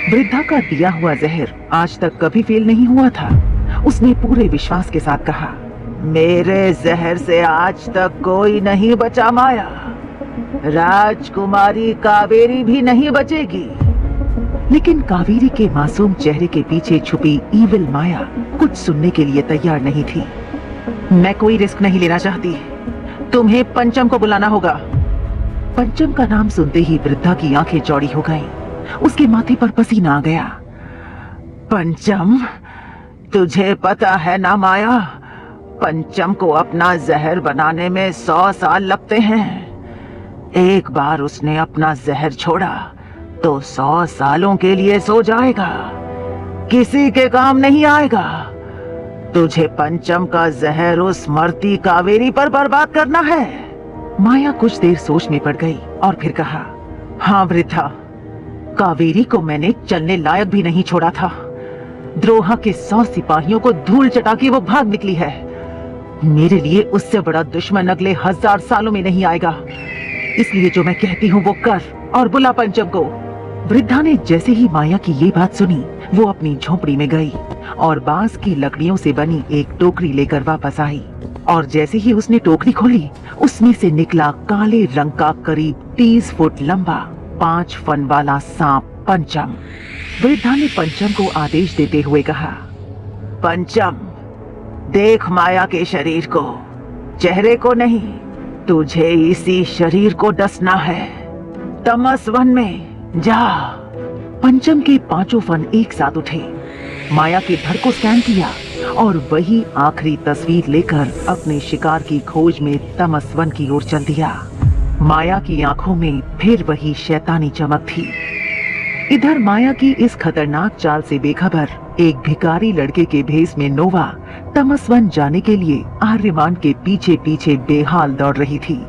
वृद्धा का दिया हुआ जहर आज तक कभी फेल नहीं हुआ था। उसने पूरे विश्वास के साथ कहा, मेरे जहर से आज तक कोई नहीं बचा माया। राजकुमारी कावेरी भी नहीं बचेगी। लेकिन कावेरी के मासूम चेहरे के पीछे छुपी ईविल माया कुछ सुनने के लिए तैयार नहीं थी। मैं कोई रिस्क नहीं लेना चाहती। तुम्हें पंचम को बुलाना होगा। पंचम का नाम सुनते ही वृद्धा की आंखें चौड़ी हो गईं। उसके माथे पर पसीना आ गया। पंचम, तुझे पता है ना माया, पंचम को अपना जहर बनाने में 100 साल लगते हैं। एक बार उसने अपना जहर छोड़ा तो 100 सालों के लिए सो जाएगा, किसी के काम नहीं आएगा। तुझे पंचम का जहर उस मरती कावेरी पर बर्बाद करना है। माया कुछ देर सोच में पड़ गई और फिर कहा, हाँ वृद्धा, कावेरी को मैंने चलने लायक भी नहीं छोड़ा था। द्रोहा के 100 सिपाहियों को धूल चटा के वो भाग निकली है। मेरे लिए उससे बड़ा दुश्मन अगले 1000 सालों में नहीं आएगा। इसलिए जो मैं कहती हूँ वो कर और बुला पंचम को। वृद्धा ने जैसे ही माया की ये बात सुनी, वो अपनी झोपड़ी में गई और बांस की लकड़ियों से बनी एक टोकरी लेकर वापस आई। और जैसे ही उसने टोकरी खोली, उसमें से निकला काले रंग का करीब 30 फुट लंबा 5 फन वाला सांप पंचम। वृद्धा ने पंचम को आदेश देते हुए कहा, पंचम, देख माया के शरीर को, चेहरे को नहीं। तुझे इसी शरीर को डसना है। तमस वन में जा। पंचम के 5 फन एक साथ उठे। माया के धड़ को स्कैन किया और वही आखिरी तस्वीर लेकर अपने शिकार की खोज में तमस वन की ओर चल दिया। माया की आंखों में फिर वही शैतानी चमक थी। इधर माया की इस खतरनाक चाल से बेखबर एक भिखारी लड़के के भेष में नोवा तमस वन जाने के लिए आर्यमान के पीछे पीछे बेहाल दौड़ रही थी।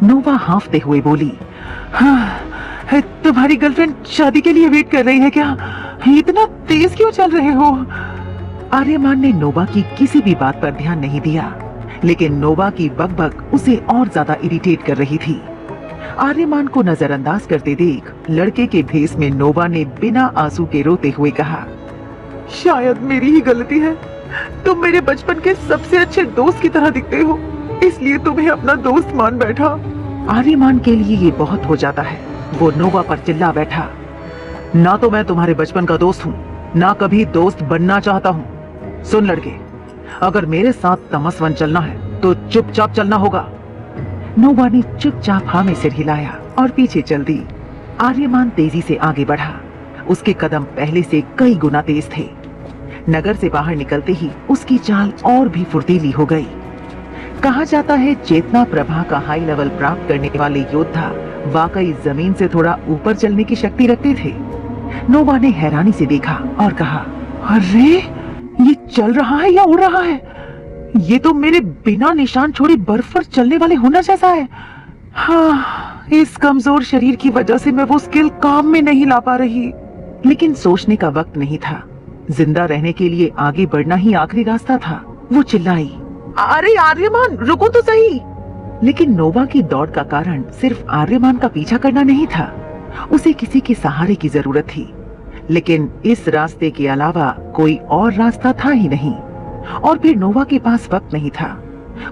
नोवा हांफते हुए बोली, हाँ, तुम्हारी गर्लफ्रेंड शादी के लिए वेट कर रही है क्या? इतना तेज क्यों चल रहे हो? आर्यमान ने नोवा की किसी भी बात पर ध्यान नहीं दिया, लेकिन नोवा की बकबक उसे और ज्यादा इरिटेट कर रही थी। आर्यमान को नजरअंदाज करते देख लड़के के भेष में नोवा ने बिना आंसू के रोते हुए कहा, शायद मेरी ही गलती है। तुम मेरे बचपन के सबसे अच्छे दोस्त की तरह दिखते हो, इसलिए तुम्हें अपना दोस्त मान बैठा। आर्यमान के लिए ये बहुत हो जाता है। वो नोवा पर चिल्ला बैठा, ना तो मैं तुम्हारे बचपन का दोस्त हूँ, ना कभी दोस्त बनना चाहता हूँ। सुन लड़के, अगर मेरे साथ तमस वन चलना है तो चुपचाप चलना होगा। नोवा ने चुपचाप हाँ में सिर हिलाया और पीछे चल दी। आर्यमान तेजी से आगे बढ़ा। उसके कदम पहले से कई गुना तेज थे। नगर से बाहर निकलते ही उसकी चाल और भी फुर्तीली हो गई। कहा जाता है चेतना प्रभा का हाई लेवल प्राप्त करने वाले योद्धा वाकई जमीन से थोड़ा ऊपर चलने की शक्ति रखते थे। नोवा ने हैरानी से देखा और कहा, अरे ये चल रहा है या उड़ रहा है? ये तो मेरे बिना निशान छोड़े बर्फ पर चलने वाले हुनर जैसा है। हाँ, इस कमजोर शरीर की वजह से मैं वो स्किल काम में नहीं ला पा रही। लेकिन सोचने का वक्त नहीं था। जिंदा रहने के लिए आगे बढ़ना ही आखिरी रास्ता था। वो चिल्लाई, अरे आर्यमान, रुको तो सही। लेकिन नोवा की दौड़ का कारण सिर्फ आर्यमान का पीछा करना नहीं था। उसे किसी के सहारे की जरूरत थी। लेकिन इस रास्ते के अलावा कोई और रास्ता था ही नहीं। और फिर नोवा के पास वक्त नहीं था।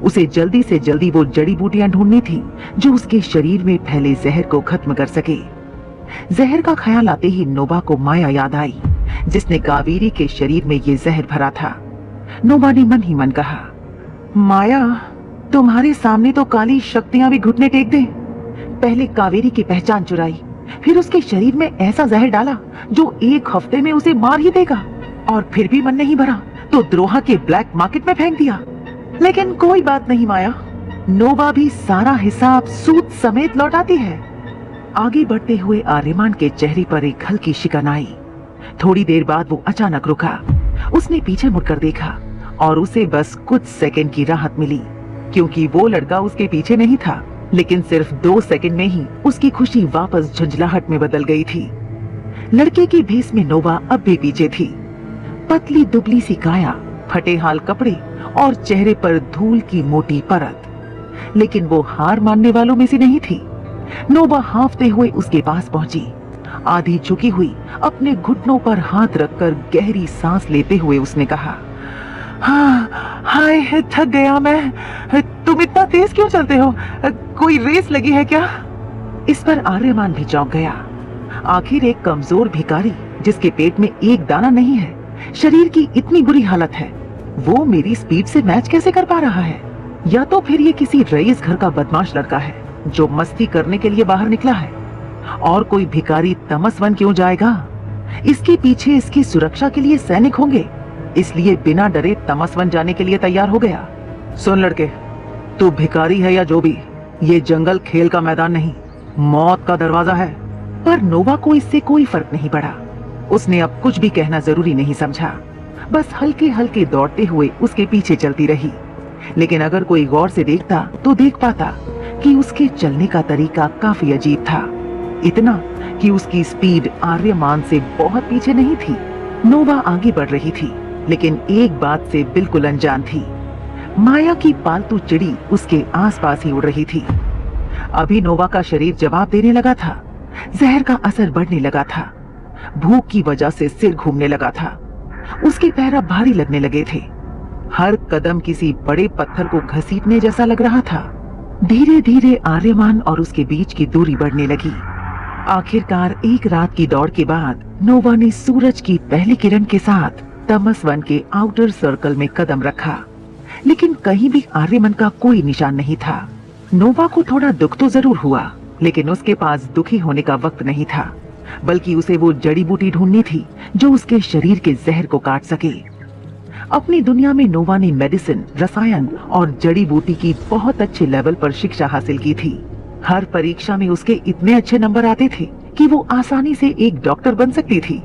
उसे जल्दी से जल्दी वो जड़ी बूटियां ढूंढनी थी जो उसके शरीर में फैले जहर को खत्म कर सके। जहर का ख्याल आते ही नोवा को माया याद आई, जिसने कावेरी के शरीर में ये जहर भरा था। नोवा ने मन ही मन कहा, माया, तुम्हारे सामने तो काली शक्तियां भी घुटने टेक दें। पहले कावेरी की पहचान चुराई, फिर उसके शरीर में ऐसा जहर डाला जो 1 हफ्ते में उसे मार ही देगा, और फिर भी मन नहीं भरा तो द्रोहा के ब्लैक मार्केट में फेंक दिया। लेकिन कोई बात नहीं माया, नोवा भी सारा हिसाब सूद समेत लौटाती है। आगे बढ़ते हुए आर्यमान के चेहरे पर एक हल्की शिकन आई। थोड़ी देर बाद वो अचानक रुका। उसने पीछे मुड़कर देखा और उसे बस कुछ सेकंड की राहत मिली, क्योंकि वो लड़का उसके पीछे नहीं था। लेकिन सिर्फ 2 सेकंड में ही उसकी खुशी वापस झंझलाहट में बदल गई थी। लड़के की भेस में नोवा अब भी पीछे थी। पतली दुबली सी काया, फटे हाल कपड़े और चेहरे पर धूल की मोटी परत। लेकिन वो हार मानने वालों में से नहीं थी। नोवा हांफते हुए उसके पास पहुंची। आधी झुकी हुई अपने घुटनों पर हाथ रखकर गहरी सांस लेते हुए उसने कहा, हाँ, हाय, थक गया मैं। तुम इतना तेज क्यों चलते हो? कोई रेस लगी है क्या? इस पर आर्यमान भी चौंक गया। आखिर एक कमजोर भिखारी जिसके पेट में एक दाना नहीं है, शरीर की इतनी बुरी हालत है, वो मेरी स्पीड से मैच कैसे कर पा रहा है? या तो फिर ये किसी रईस घर का बदमाश लड़का है जो मस्ती करने के लिए बाहर निकला है। और कोई भिखारी तमसवन क्यों जाएगा? इसके पीछे इसकी सुरक्षा के लिए सैनिक होंगे, इसलिए बिना डरे तमसवन जाने के लिए तैयार हो गया। सुन लड़के, तू भिखारी है या जो भी, ये जंगल खेल का मैदान नहीं, मौत का दरवाजा है। पर नोवा को इससे कोई फर्क नहीं पड़ा। उसने अब कुछ भी कहना जरूरी नहीं समझा, बस हल्के हल्के दौड़ते हुए उसके पीछे चलती रही। लेकिन अगर कोई गौर से देखता तो देख पाता कि उसके चलने का तरीका काफी अजीब था। इतना कि उसकी स्पीड आर्यमान से बहुत पीछे नहीं थी। नोवा आगे बढ़ रही थी, लेकिन एक बात से बिल्कुल अनजान थी। माया की पालतू चिड़ी उसके आसपास ही उड़ रही थी। अभी नोवा का शरीर जवाब देने लगा था। जहर का असर बढ़ने लगा था। भूख की वजह से सिर घूमने लगा था। उसके पैर अब भारी लगने लगे थे। हर कदम किसी बड़े पत्थर को घसीटने जैसा लग रहा था। धीरे धीरे आर्यमान और उसके बीच की दूरी बढ़ने लगी। आखिरकार एक रात की दौड़ के बाद नोवा ने सूरज की पहली किरण के साथ तमसवन के आउटर सर्कल में कदम रखा, लेकिन कहीं भी आर्यमन का कोई निशान नहीं था। नोवा को थोड़ा दुख तो जरूर हुआ, लेकिन उसके पास दुखी होने का वक्त नहीं था, बल्कि उसे वो जड़ी बूटी ढूंढनी थी जो उसके शरीर के जहर को काट सके। अपनी दुनिया में नोवा ने मेडिसिन, रसायन और जड़ी बूटी की बहुत अच्छे लेवल पर शिक्षा हासिल की थी। हर परीक्षा में उसके इतने अच्छे नंबर आते थे कि वो आसानी से एक डॉक्टर बन सकती थी।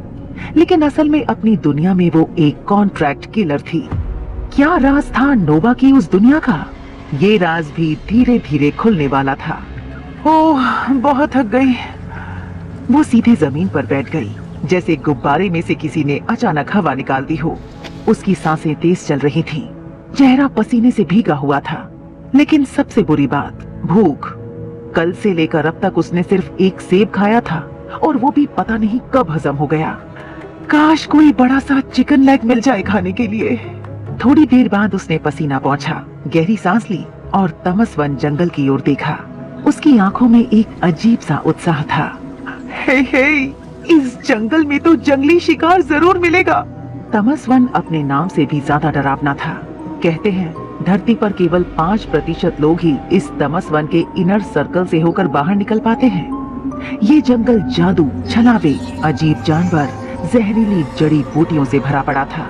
लेकिन असल में अपनी दुनिया में वो एक कॉन्ट्रैक्ट किलर थी। क्या राज था नोवा की उस दुनिया का? ये राज भी धीरे धीरे खुलने वाला था। ओह, बहुत थक गई। वो सीधे जमीन पर बैठ गई, जैसे गुब्बारे में से किसी ने अचानक हवा निकाल दी हो। उसकी सांसें तेज चल रही थीं, चेहरा पसीने से भीगा हुआ था। लेकिन सबसे बुरी बात, भूख। कल से लेकर अब तक उसने सिर्फ एक सेब खाया था, और वो भी पता नहीं कब हजम हो गया। काश कोई बड़ा सा चिकन लेग मिल जाए खाने के लिए। थोड़ी देर बाद उसने पसीना पोंछा, गहरी सांस ली और तमसवन जंगल की ओर देखा। उसकी आंखों में एक अजीब सा उत्साह था। हे, इस जंगल में तो जंगली शिकार जरूर मिलेगा। तमसवन अपने नाम से भी ज्यादा डरावना था। कहते हैं धरती पर केवल 5% लोग ही इस तमसवन के इनर सर्कल से होकर बाहर निकल पाते हैं। ये जंगल जादू, छलावे, अजीब जानवर, जहरीली जड़ी बूटियों से भरा पड़ा था।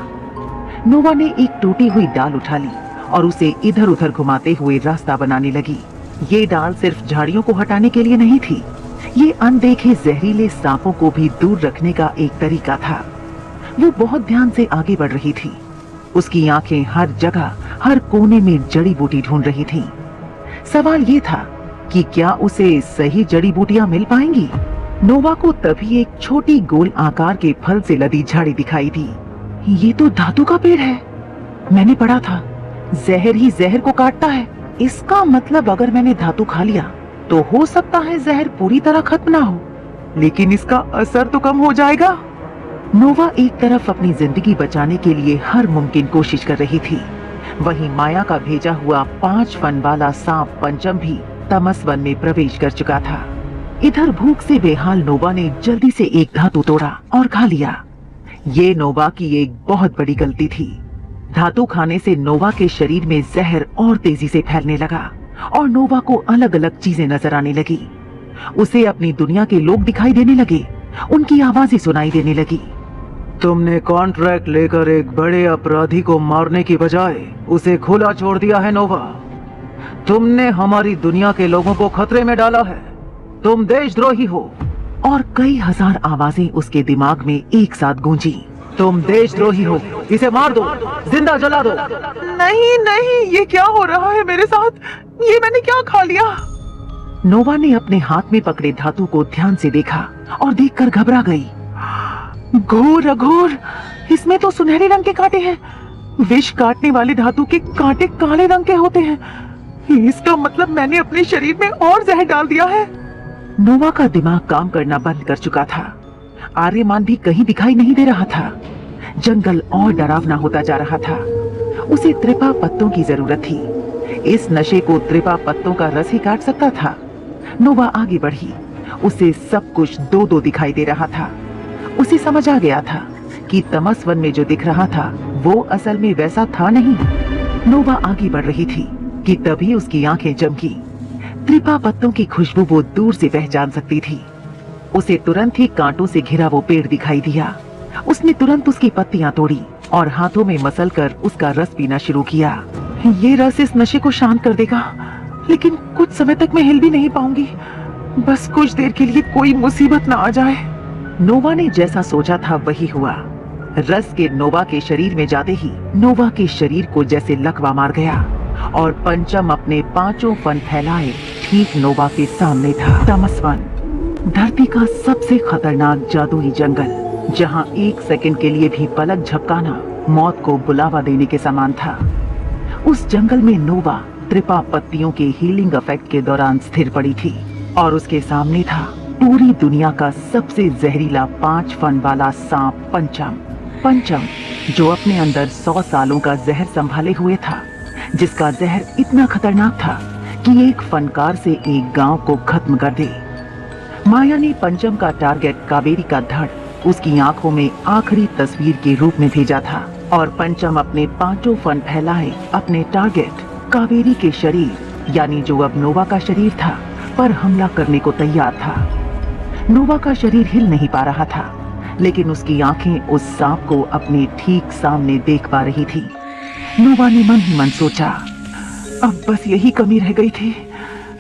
नोवा ने एक टूटी हुई डाल उठा ली और उसे इधर उधर घुमाते हुए रास्ता बनाने लगी। ये डाल सिर्फ झाड़ियों को हटाने के लिए नहीं थी, ये अनदेखे जहरीले सांपों को भी दूर रखने का एक तरीका था। वो बहुत ध्यान से आगे बढ़ रही थी। उसकी आंखें हर जगह, हर कोने में जड़ी बूटी ढूंढ रही थीं। सवाल ये था कि क्या उसे सही जड़ी बूटियां मिल पाएंगी? नोवा को तभी एक छोटी गोल आकार के फल से लदी झाड़ी दिखाई दी। ये तो धातु का पेड़ है। मैंने पढ़ा था जहर ही जहर को काटता है। इसका मतलब अगर मैंने धातु खा लिया तो हो सकता है जहर पूरी तरह खत्म ना हो, लेकिन इसका असर तो कम हो जाएगा। नोवा एक तरफ अपनी जिंदगी बचाने के लिए हर मुमकिन कोशिश कर रही थी, वहीं माया का भेजा हुआ 5 फन वाला सांप पंचम भी तमसवन में प्रवेश कर चुका था। इधर भूख से बेहाल नोवा ने जल्दी से एक धातु तोड़ा और खा लिया। ये नोवा की एक बहुत बड़ी गलती थी। धातु खाने से नोवा के शरीर में जहर और तेजी से फैलने लगा और नोवा को अलग अलग चीजें नजर आने लगी। उसे अपनी दुनिया के लोग दिखाई देने लगे, उनकी आवाजें सुनाई देने लगी। तुमने कॉन्ट्रैक्ट लेकर एक बड़े अपराधी को मारने की बजाय उसे खुला छोड़ दिया है नोवा। तुमने हमारी दुनिया के लोगों को खतरे में डाला है। तुम देशद्रोही हो। और कई हजार आवाजें उसके दिमाग में एक साथ गूंजी। तुम देशद्रोही हो, इसे मार दो, जिंदा जला दो। नहीं नहीं, ये क्या हो रहा है मेरे साथ? ये मैंने क्या खा लिया? नोवा ने अपने हाथ में पकड़े धातु को ध्यान से देखा और देखकर घबरा गई। घोर अघोर, इसमें तो सुनहरे रंग के कांटे हैं। विष काटने वाले धातु के कांटे काले रंग के होते हैं। इसका मतलब मैंने अपने शरीर में और जहर डाल दिया है। नोवा का दिमाग काम करना बंद कर चुका था। आर्यमान भी कहीं दिखाई नहीं दे रहा था। जंगल और डरावना होता जा रहा था। उसे त्रिपा पत्तों की जरूरत थी। इस नशे को त्रिपा पत्तों का रस ही काट सकता था। नोवा आगे बढ़ी। उसे सब कुछ दो दो दिखाई दे रहा था। उसे समझ आ गया था कि तमस वन में जो दिख रहा था वो असल में वैसा था नहीं। नोवा आगे बढ़ रही थी कि तभी उसकी आंखें चमकी। त्रिपा पत्तों की खुशबू वो दूर से पहचान सकती थी। उसे तुरंत ही कांटों से घिरा वो पेड़ दिखाई दिया। उसने तुरंत उसकी पत्तियां तोड़ी और हाथों में मसलकर उसका रस पीना शुरू किया। ये रस इस नशे को शांत कर देगा, लेकिन कुछ समय तक मैं हिल भी नहीं पाऊंगी। बस कुछ देर के लिए कोई मुसीबत ना आ जाए। नोवा ने जैसा सोचा था वही हुआ। रस के नोवा के शरीर में जाते ही नोवा के शरीर को जैसे लकवा मार गया और पंचम अपने पांचों फन फैलाए ठीक नोवा के सामने था। तमस वन, धरती का सबसे खतरनाक जादुई जंगल, जहां एक सेकंड के लिए भी पलक झपकाना मौत को बुलावा देने के समान था। उस जंगल में नोवा त्रिपा पत्तियों के हीलिंग इफेक्ट के दौरान स्थिर पड़ी थी और उसके सामने था पूरी दुनिया का सबसे जहरीला 5 फन वाला सांप पंचम। पंचम जो अपने अंदर 100 सालों का जहर संभाले हुए था, जिसका जहर इतना खतरनाक था कि एक फनकार से एक गांव को खत्म कर दे। माया ने पंचम का टारगेट कावेरी का धड़ उसकी आंखों में आखिरी तस्वीर के रूप में भेजा था और पंचम अपने पांचों फन फैलाए अपने टारगेट कावेरी के शरीर, यानी जो अब नोवा का शरीर था, पर हमला करने को तैयार था। नोवा का शरीर हिल नहीं पा रहा था, लेकिन उसकी आंखें उस सांप को अपने ठीक सामने देख पा रही थी। नोवा ने मन ही मन सोचा, अब बस यही कमी रह गई थी।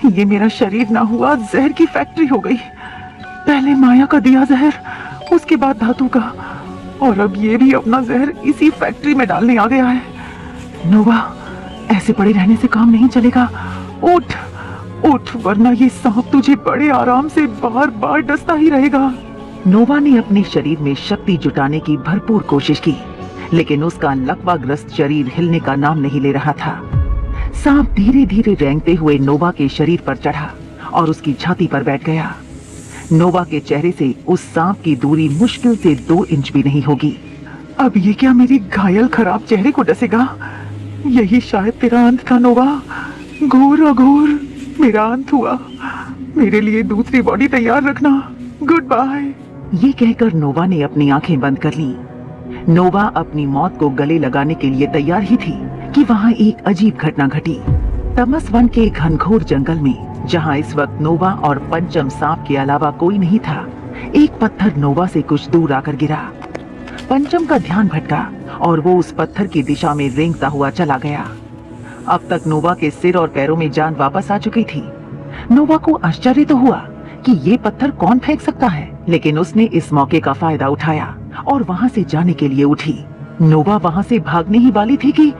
ये मेरा शरीर ना हुआ, जहर की फैक्ट्री हो गई। पहले माया का दिया जहर, उसके बाद धातु का, और अब ये भी अपना जहर इसी फैक्ट्री में डालने आ गया है। नोवा, ऐसे पड़े रहने से काम नहीं चलेगा। उठ उठ, वरना ये सांप तुझे बड़े आराम से बार बार डसता ही रहेगा। नोवा ने अपने शरीर में शक्ति जुटाने की भरपूर कोशिश की, लेकिन उसका लकवाग्रस्त शरीर हिलने का नाम नहीं ले रहा था। सांप धीरे धीरे रेंगते हुए नोवा के शरीर पर चढ़ा और उसकी छाती पर बैठ गया। नोवा के चेहरे से उस सांप की दूरी मुश्किल से 2 इंच भी नहीं होगी। अब ये क्या मेरे घायल खराब चेहरे को डसेगा? यही शायद तेरा अंत था नोवा। घोर अघोर, मेरा अंत हुआ। मेरे लिए दूसरी बॉडी तैयार रखना। Goodbye. ये कहकर नोवा ने अपनी आंखें बंद कर ली। नोवा अपनी मौत को गले लगाने के लिए तैयार ही थी कि वहाँ एक अजीब घटना घटी। तमस वन के घनघोर जंगल में, जहाँ इस वक्त नोवा और पंचम सांप के अलावा कोई नहीं था, एक पत्थर नोवा से कुछ दूर आकर गिरा। पंचम का ध्यान भटका और वो उस पत्थर की दिशा में रेंगता हुआ चला गया। अब तक नोवा के सिर और पैरों में जान वापस आ चुकी थी। नोवा को आश्चर्य तो हुआ कि ये पत्थर कौन फेंक सकता है, लेकिन उसने इस मौके का फायदा उठाया और वहाँ से जाने के लिए उठी। नोवा वहाँ से भागने ही वाली थी कि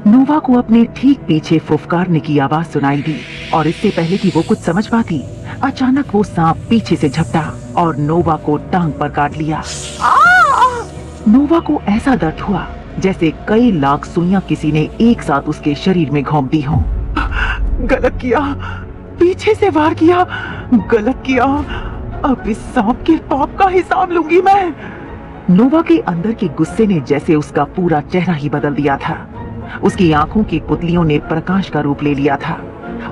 नोवा को अपने ठीक पीछे फुफकारने की आवाज सुनाई दी और इससे पहले कि वो कुछ समझ पाती, अचानक वो सांप पीछे से झपटा और नोवा को टांग पर काट लिया। नोवा को ऐसा दर्द हुआ जैसे कई लाख सुइयां किसी ने एक साथ उसके शरीर में घोंप दी हों। गलत किया, पीछे से वार किया, गलत किया। अब इस सांप के पाप का हिसाब लूंगी मैं। नोवा के अंदर के गुस्से ने जैसे उसका पूरा चेहरा ही बदल दिया था। उसकी आंखों की पुतलियों ने प्रकाश का रूप ले लिया था।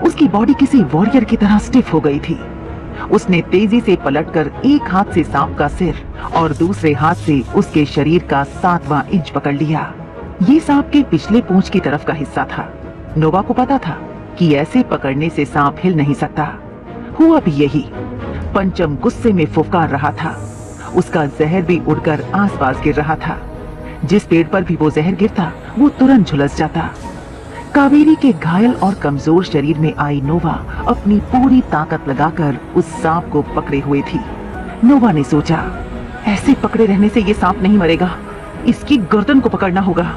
उसकी बॉडी किसी वॉरियर की तरह स्टिफ हो गई थी। उसने तेजी से पलटकर एक हाथ से सांप का सिर और दूसरे हाथ से उसके शरीर का 7वां इंच पकड़ लिया। ये सांप के पिछले पूंछ की तरफ का हिस्सा था। नोवा को पता था कि ऐसे पकड़ने से सांप हिल नहीं सकता। हुआ भी यही। पंचम गुस्से में फुफकार रहा था। उसका जहर भी उड़कर आसपास गिर रहा था। जिस पेड़ पर भी वो जहर गिरता वो तुरंत झुलस जाता। कावेरी के घायल और कमजोर शरीर में आई नोवा अपनी पूरी ताकत लगाकर उस सांप को पकड़े हुए थी। नोवा ने सोचा, ऐसे पकड़े रहने से ये सांप नहीं मरेगा, इसकी गर्दन को पकड़ना होगा।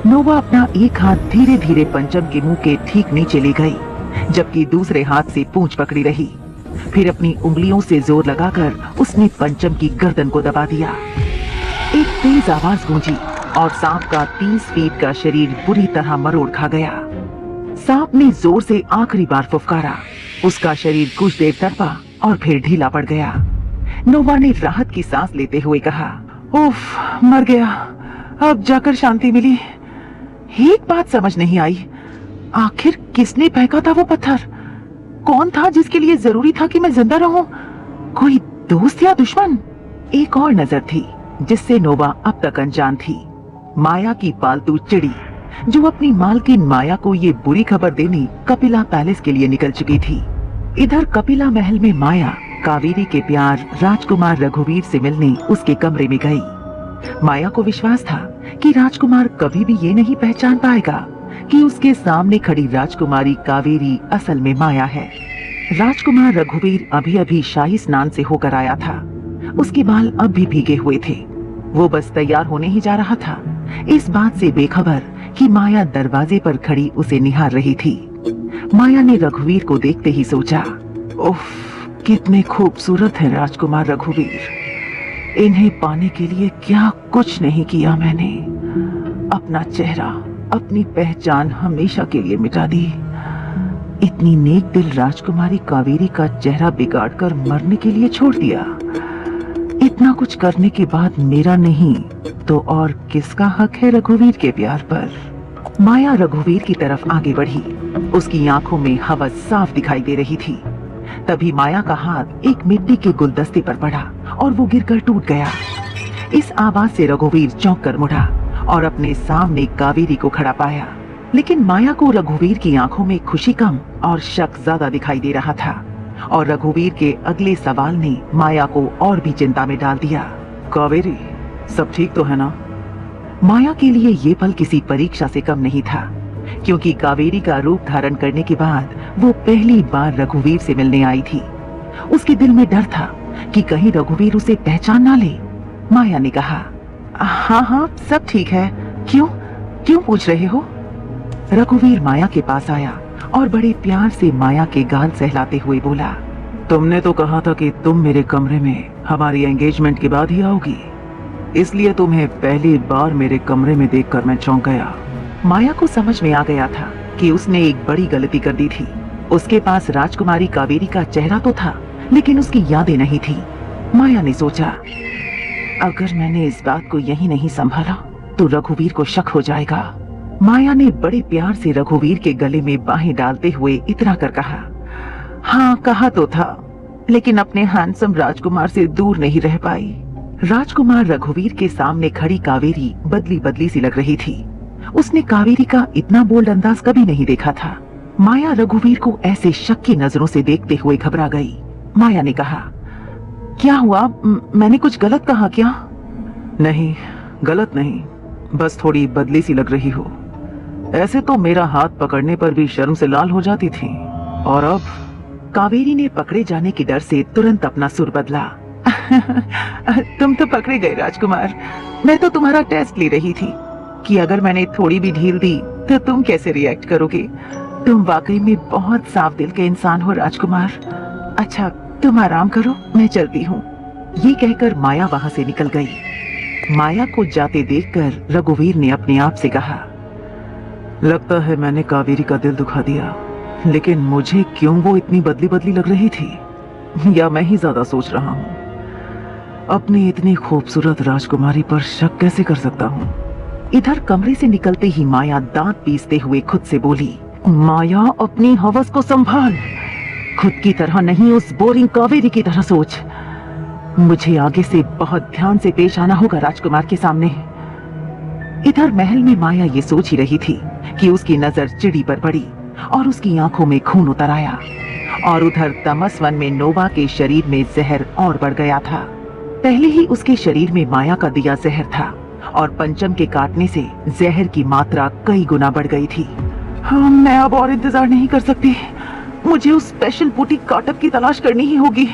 नोवा अपना एक हाथ धीरे धीरे पंचम के मुंह के ठीक नीचे ले गई, जबकि दूसरे हाथ से पूंछ पकड़ी रही। फिर अपनी उंगलियों से जोर लगाकर उसने पंचम की गर्दन को दबा दिया। एक तेज आवाज गूंजी और सांप का 30 फीट का शरीर बुरी तरह मरोड़ खा गया। सांप ने जोर से आखिरी बार फुफकारा। उसका शरीर कुछ देर तड़पा और फिर ढीला पड़ गया। नोवा ने राहत की सांस लेते हुए कहा, उफ, मर गया, अब जाकर शांति मिली। एक बात समझ नहीं आई, आखिर किसने फेंका था वो पत्थर? कौन था जिसके लिए जरूरी था कि मैं जिंदा रहूं? कोई दोस्त या दुश्मन? एक और नजर थी जिससे नोवा अब तक अनजान थी। माया की पालतू चिड़ी, जो अपनी मालकिन माया को ये बुरी खबर देने कपिला पैलेस के लिए निकल चुकी थी। इधर कपिला महल में माया कावेरी के प्यार राजकुमार रघुवीर से मिलने उसके कमरे में गई। माया को विश्वास था कि राजकुमार कभी भी ये नहीं पहचान पाएगा कि उसके सामने खड़ी राजकुमारी कावेरी असल में माया है। राजकुमार रघुवीर अभी अभी शाही स्नान से होकर आया था। उसके बाल अब भी भीगे हुए थे। वो बस तैयार होने ही जा रहा था, इस बात से बेखबर कि माया दरवाजे पर खड़ी उसे निहार रही थी। माया ने रघुवीर को देखते ही सोचा, उफ, कितने खूबसूरत है राजकुमार रघुवीर। इन्हें पाने के लिए क्या कुछ नहीं किया मैंने। अपना चेहरा, अपनी पहचान हमेशा के लिए मिटा दी। इतनी नेक दिल राजकुमारी कावेरी का चेहरा बिगाड़कर मरने के लिए छोड़ दिया। इतना कुछ करने के बाद मेरा नहीं तो और किसका हक है रघुवीर के प्यार पर? माया रघुवीर की तरफ आगे बढ़ी। उसकी आंखों में हवस साफ दिखाई दे रही थी। तभी माया का हाथ एक मिट्टी के गुलदस्ते पर पड़ा और वो गिरकर टूट गया। इस आवाज से रघुवीर चौंक कर मुड़ा और अपने सामने कावेरी को खड़ा पाया। लेकिन माया को रघुवीर की आंखों में खुशी कम और शक ज्यादा दिखाई दे रहा था, और रघुवीर के अगले सवाल ने माया को और भी चिंता में डाल दिया। कावेरी, सब ठीक तो है ना? माया के लिए ये पल किसी परीक्षा से कम नहीं था, क्योंकि कावेरी का रूप धारण करने के बाद वो पहली बार रघुवीर से मिलने आई थी। उसके दिल में डर था कि कहीं रघुवीर उसे पहचान ना ले। माया ने कहा, हाँ हाँ, सब ठीक है। क्यों पूछ रहे हो? रघुवीर माया के पास आया और बड़े प्यार से माया के गाल सहलाते हुए बोला, तुमने तो कहा था कि तुम मेरे कमरे में हमारी एंगेजमेंट के बाद ही आओगी, इसलिए तुम्हें पहली बार मेरे कमरे में देखकर मैं चौंक गया। माया को समझ में आ गया था कि उसने एक बड़ी गलती कर दी थी। उसके पास राजकुमारी कावेरी का चेहरा तो था, लेकिन उसकी यादें नहीं थी। माया ने सोचा, अगर मैंने इस बात को यही नहीं संभाला तो रघुवीर को शक हो जाएगा। माया ने बड़े प्यार से रघुवीर के गले में बाहें डालते हुए इतना कर कहा, हाँ कहा तो था, लेकिन अपने हैंडसम राजकुमार से दूर नहीं रह पाई। राजकुमार रघुवीर के सामने खड़ी कावेरी बदली बदली सी लग रही थी। उसने कावेरी का इतना बोल्ड अंदाज कभी नहीं देखा था। माया रघुवीर को ऐसे शक की नजरों से देखते हुए घबरा गई। माया ने कहा, क्या हुआ? मैंने कुछ गलत कहा क्या? नहीं, गलत नहीं, बस थोड़ी बदली सी लग रही हो। ऐसे तो मेरा हाथ पकड़ने पर भी शर्म से लाल हो जाती थी, और अब? कावेरी ने पकड़े जाने के डर से तुरंत अपना सुर बदला। तुम तो पकड़े गए राजकुमार। मैं तो तुम्हारा टेस्ट ले रही थी कि अगर मैंने थोड़ी भी ढील दी तो तुम कैसे रिएक्ट करोगे। तुम वाकई में बहुत साफ दिल के इंसान हो राजकुमार। अच्छा, तुम आराम करो, मैं चलती हूँ। ये कहकर माया वहाँ से निकल गई। माया को जाते देखकर रघुवीर ने अपने आप से कहा, लगता है मैंने कावेरी का दिल दुखा दिया, लेकिन मुझे क्यों वो इतनी बदली बदली लग रही थी? या मैं ही ज्यादा सोच रहा हूँ? अपनी इतनी खूबसूरत राजकुमारी पर शक कैसे कर सकता हूँ? इधर कमरे से निकलते ही माया दांत पीसते हुए खुद से बोली, माया अपनी हवस को संभाल, खुद की तरह नहीं उस बोरिंग कावेरी की तरह सोच। मुझे आगे से बहुत ध्यान से पेश आना होगा राजकुमार के सामने। इधर महल में माया ये सोच ही रही थी कि उसकी नजर चिड़ी पर पड़ी और उसकी आंखों में खून उतर आया और उधर तमस वन में नोवा के शरीर में जहर और बढ़ गया था। पहले ही उसके शरीर में माया का दिया जहर था और पंचम के काटने से जहर की मात्रा कई गुना बढ़ गई थी। हाँ, मैं अब और इंतजार नहीं कर सकती। मुझे उस स्पेशल बूटी काटक की तलाश करनी ही होगी।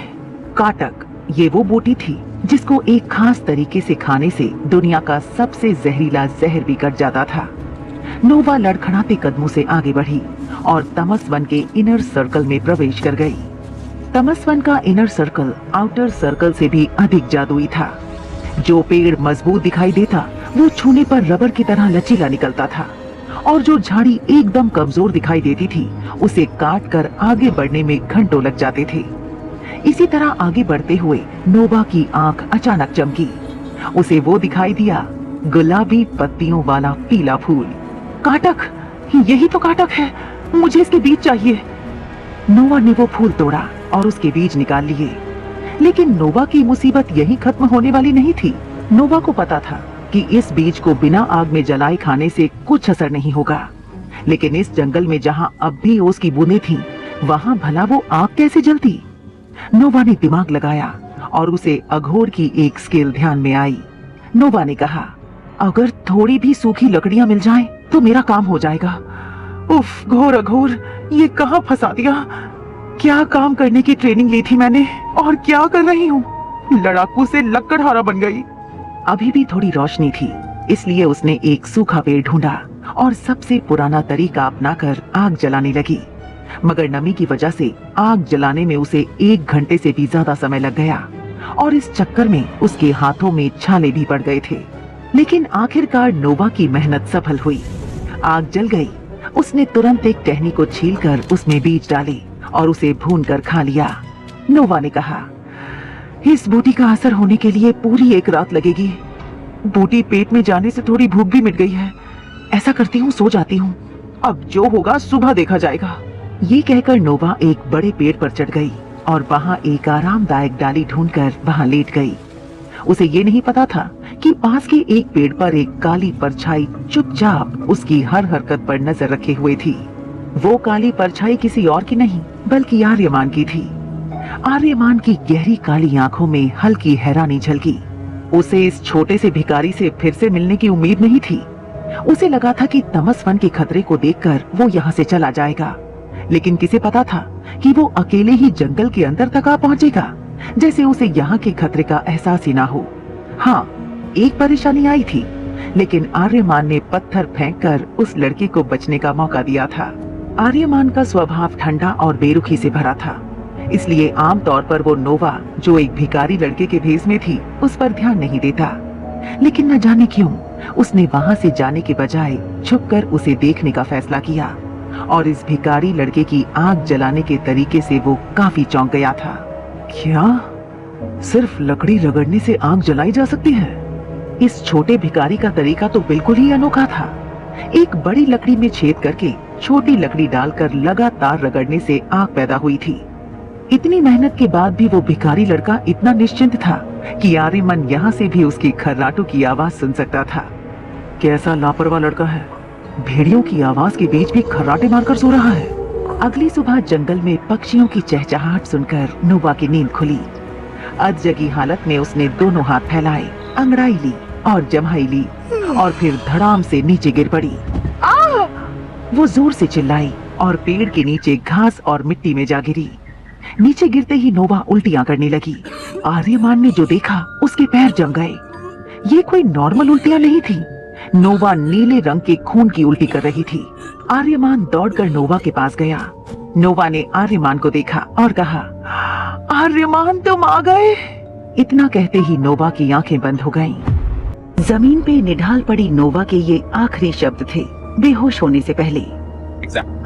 काटक, ये वो बूटी थी जिसको एक खास तरीके से खाने से दुनिया का सबसे जहरीला जहर भी कट जाता था। नोवा लड़खड़ाते कदमों से आगे बढ़ी और तमस वन के इनर सर्कल में प्रवेश कर गई। तमस वन का इनर सर्कल आउटर सर्कल से भी अधिक जादुई था। जो पेड़ मजबूत दिखाई देता वो छूने पर रबर की तरह लचीला निकलता था और जो झाड़ी एकदम कमजोर दिखाई देती थी उसे काट कर आगे बढ़ने में घंटों लग जाते थे। इसी तरह आगे बढ़ते हुए नोवा की आंख अचानक चमकी। उसे वो दिखाई दिया, गुलाबी पत्तियों वाला पीला फूल। काटक, यही तो काटक है। मुझे इसके बीज चाहिए। नोवा ने वो फूल तोड़ा और उसके बीज निकाल लिए। लेकिन नोवा की मुसीबत यही खत्म होने वाली नहीं थी। नोवा को पता था कि इस बीज को बिना आग में जलाए खाने से कुछ असर नहीं होगा। लेकिन इस जंगल में जहाँ अब भी ओस की बूंदें थीं, वहाँ भला वो आग कैसे जलती? नोवा ने दिमाग लगाया और उसे अघोर की एक स्किल ध्यान में आई। नोवा ने कहा, अगर थोड़ी भी सूखी लकड़ियां मिल जाएं, तो मेरा काम हो जाएगा। उफ, घोर अघोर, ये कहाँ फंसा दिया। क्या काम करने की ट्रेनिंग ली थी मैंने और क्या कर रही हूँ। लड़ाकू से लकड़हारा बन गई। अभी भी थोड़ी रोशनी थी, इसलिए उसने एक सूखा पेड़ ढूंढा और सबसे पुराना तरीका अपनाकर आग जलाने लगी। मगर नमी की वजह से आग जलाने में उसे 1 घंटे से भी ज्यादा समय लग गया और इस चक्कर में उसके हाथों में छाले भी पड़ गए थे। लेकिन आखिरकार नोवा की मेहनत सफल हुई। आग जल गई। उसने तुरंत एक टहनी को छीलकर उसमें बीज डाले और उसे भूनकर खा लिया। नोवा ने कहा, इस बूटी का असर होने के लिए पूरी 1 रात लगेगी। बूटी पेट में जाने से थोड़ी भूख भी मिट गई है। ऐसा करती हूँ, सो जाती हूँ। अब जो होगा सुबह देखा जाएगा। ये कहकर नोवा एक बड़े पेड़ पर चढ़ गई और वहाँ एक आरामदायक डाली ढूंढकर वहाँ लेट गई। उसे ये नहीं पता था कि पास के एक पेड़ पर एक काली परछाई चुपचाप उसकी हर हरकत पर नजर रखे हुए थी। वो काली परछाई किसी और की नहीं बल्कि आर्यमान की थी। आर्यमान की गहरी काली आंखों में हल्की हैरानी झलकी। उसे इस छोटे से भिखारी से फिर से मिलने की उम्मीद नहीं थी। उसे लगा था कि तमस वन के खतरे को देखकर वो यहाँ से चला जाएगा, लेकिन किसे पता था कि वो अकेले ही जंगल के अंदर तक आ पहुंचेगा, जैसे उसे यहाँ के खतरे का एहसास ही ना हो। हाँ, एक परेशानी आई थी, लेकिन आर्यमान ने पत्थर फेंककर उस लड़के को बचने का मौका दिया था। आर्यमान का स्वभाव ठंडा और बेरुखी से भरा था, इसलिए आमतौर पर वो नोवा, जो एक भिखारी लड़के के भेष में थी, उस पर ध्यान नहीं देता। लेकिन न जाने क्यों उसने वहाँ से जाने के बजाय छुपकर उसे देखने का फैसला किया और इस भिखारी लड़के की आग जलाने के तरीके से वो काफी चौंक गया था। क्या सिर्फ लकड़ी रगड़ने से आग जलाई जा सकती है? इस छोटे भिखारी का तरीका तो बिल्कुल ही अनोखा था। एक बड़ी लकड़ी में छेद करके छोटी लकड़ी डालकर लगातार रगड़ने से आग पैदा हुई थी। इतनी मेहनत के बाद भी वो भिखारी लड़का इतना निश्चिंत था कि आर्यमन यहाँ से भी उसकी खर्राटों की आवाज सुन सकता था। कैसा लापरवाह लड़का है, भेड़ियों की आवाज के बीच भी खर्राटे मारकर सो रहा है। अगली सुबह जंगल में पक्षियों की चहचहाहट सुनकर नोवा की नींद खुली। अधजगी हालत में उसने दोनों हाथ फैलाए, अंगड़ाई ली और जम्हाई ली और फिर धड़ाम से नीचे गिर पड़ी। वो जोर से चिल्लाई और पेड़ के नीचे घास और मिट्टी में जा गिरी। नीचे गिरते ही नोवा उल्टियां करने लगी। आर्यमान ने जो देखा उसके पैर जम गए। ये कोई नॉर्मल उल्टियां नहीं थी। नोवा नीले रंग के खून की उल्टी कर रही थी। आर्यमान दौड़कर नोवा के पास गया। नोवा ने आर्यमान को देखा और कहा, आर्यमान तुम आ गए। इतना कहते ही नोवा की आंखें बंद हो गईं। जमीन पे निढाल पड़ी नोवा के ये आखिरी शब्द थे, बेहोश होने से पहले।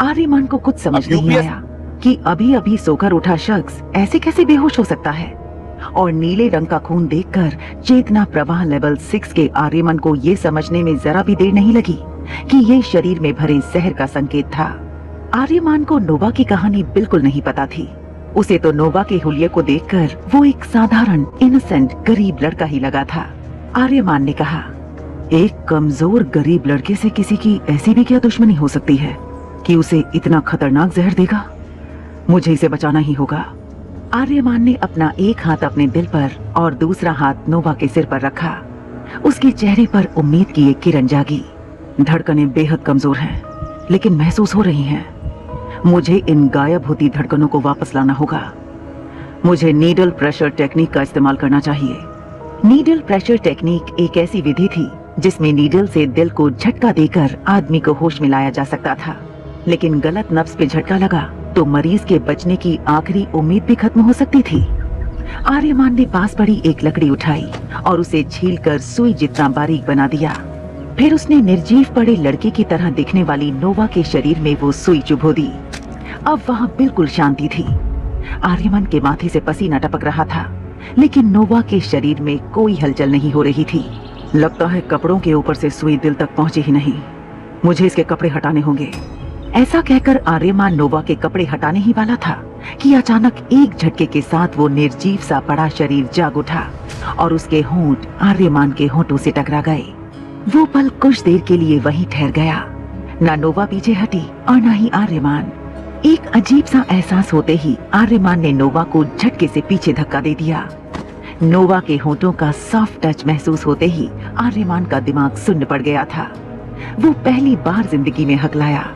आर्यमान को कुछ समझ नहीं आया कि अभी अभी सोकर उठा शख्स ऐसे कैसे बेहोश हो सकता है, और नीले रंग का खून देखकर चेतना प्रवाह लेवल 6 के आर्यमन को ये समझने में जरा भी देर नहीं लगी कि ये शरीर में भरे जहर का संकेत था। आर्यमान को नोवा की कहानी बिल्कुल नहीं पता थी। उसे तो नोवा के हुलिये को देखकर वो एक साधारण इनोसेंट गरीब लड़का ही लगा था। आर्यमान ने कहा, एक कमजोर गरीब लड़के से किसी की ऐसी भी क्या दुश्मनी हो सकती है कि उसे इतना खतरनाक जहर देगा? मुझे इसे बचाना ही होगा। आर्यमान ने अपना एक हाथ अपने दिल पर और दूसरा हाथ नोवा के सिर पर रखा। उसके चेहरे पर उम्मीद की एक किरण जागी। धड़कनें बेहद कमजोर हैं, लेकिन महसूस हो रही हैं। मुझे इन गायब होती धड़कनों को वापस लाना होगा। मुझे नीडल प्रेशर टेक्निक का इस्तेमाल करना चाहिए। नीडल प्रेशर टेक्निक एक ऐसी विधि थी जिसमें नीडल से दिल को झटका देकर आदमी को होश में लाया जा सकता था, लेकिन गलत नब्ज पे झटका लगा तो मरीज के बचने की आखिरी उम्मीद भी खत्म हो सकती थी। आर्यमान ने पास पड़ी एक लकड़ी उठाई और उसे छीलकर सुई जितना बारीक बना दिया। फिर उसने निर्जीव पड़े लड़के की तरह दिखने वाली नोवा के शरीर में वो सुई चुभो दी। अब वहाँ बिल्कुल शांति थी। आर्यमान के माथे से पसीना टपक रहा था, लेकिन नोवा के शरीर में कोई हलचल नहीं हो रही थी। लगता है कपड़ों के ऊपर से सुई दिल तक पहुंची ही नहीं। मुझे इसके कपड़े हटाने होंगे। ऐसा कहकर आर्यमान नोवा के कपड़े हटाने ही वाला था कि अचानक एक झटके के साथ वो निर्जीव सा पड़ा शरीर जाग उठा और उसके होंठ आर्यमान के होंठों से टकरा गए। वो पल कुछ देर के लिए वहीं ठहर गया। ना नोवा पीछे हटी और ना ही आर्यमान। एक अजीब सा एहसास होते ही आर्यमान ने नोवा को झटके से पीछे धक्का दे दिया। नोवा के होंठों का सॉफ्ट टच महसूस होते ही आर्यमान का दिमाग सुन्न पड़ गया था। वो पहली बार जिंदगी में हकलाया,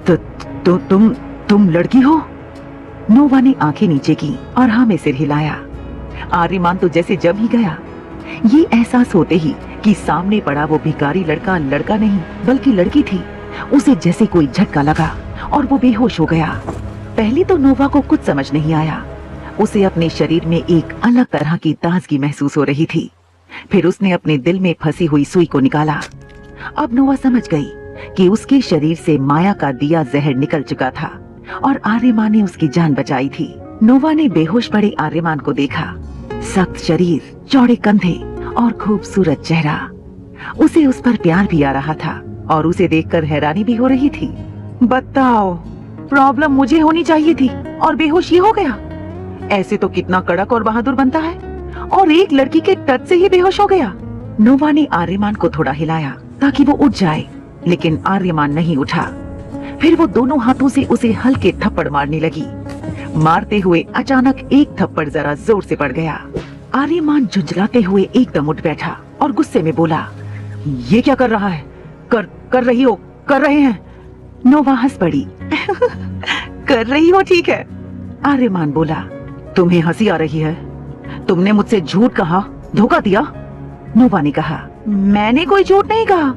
तो तुम लड़की हो? नोवा ने आंखें नीचे की और हाँ में सिर हिलाया। आर्यमान तो जैसे जम ही गया। ये एहसास होते ही कि सामने पड़ा वो भिखारी लड़का लड़का नहीं बल्कि लड़की थी। उसे जैसे कोई झटका लगा और वो बेहोश हो गया। पहले तो नोवा को कुछ समझ नहीं आया। उसे अपने शरीर में एक अलग तरह की ताजगी महसूस हो रही थी। फिर उसने अपने दिल में फंसी हुई सुई को निकाला। अब नोवा समझ गई कि उसके शरीर से माया का दिया जहर निकल चुका था और आर्यमान ने उसकी जान बचाई थी। नोवा ने बेहोश पड़े आर्यमान को देखा। सख्त शरीर, चौड़े कंधे और खूबसूरत चेहरा। उसे उस पर प्यार भी आ रहा था और उसे देखकर हैरानी भी हो रही थी। बताओ, प्रॉब्लम मुझे होनी चाहिए थी और बेहोश ये हो गया। ऐसे तो कितना कड़क और बहादुर बनता है, और एक लड़की के टच से ही बेहोश हो गया। नोवा ने आर्यमान को थोड़ा हिलाया ताकि वो उठ जाए, लेकिन आर्यमान नहीं उठा। फिर वो दोनों हाथों से उसे हल्के थप्पड़ मारने लगी। मारते हुए अचानक एक थप्पड़ जरा जोर से पड़ गया। आर्यमान झुंझलाते हुए एकदम उठ बैठा और गुस्से में बोला, ये क्या कर रहा है? कर रहे हैं। नोवा हंस पड़ी। कर रही हो, ठीक है। आर्यमान बोला, तुम्हें हंसी आ रही है? तुमने मुझसे झूठ कहा, धोखा दिया। नोवा ने कहा, मैंने कोई झूठ नहीं कहा।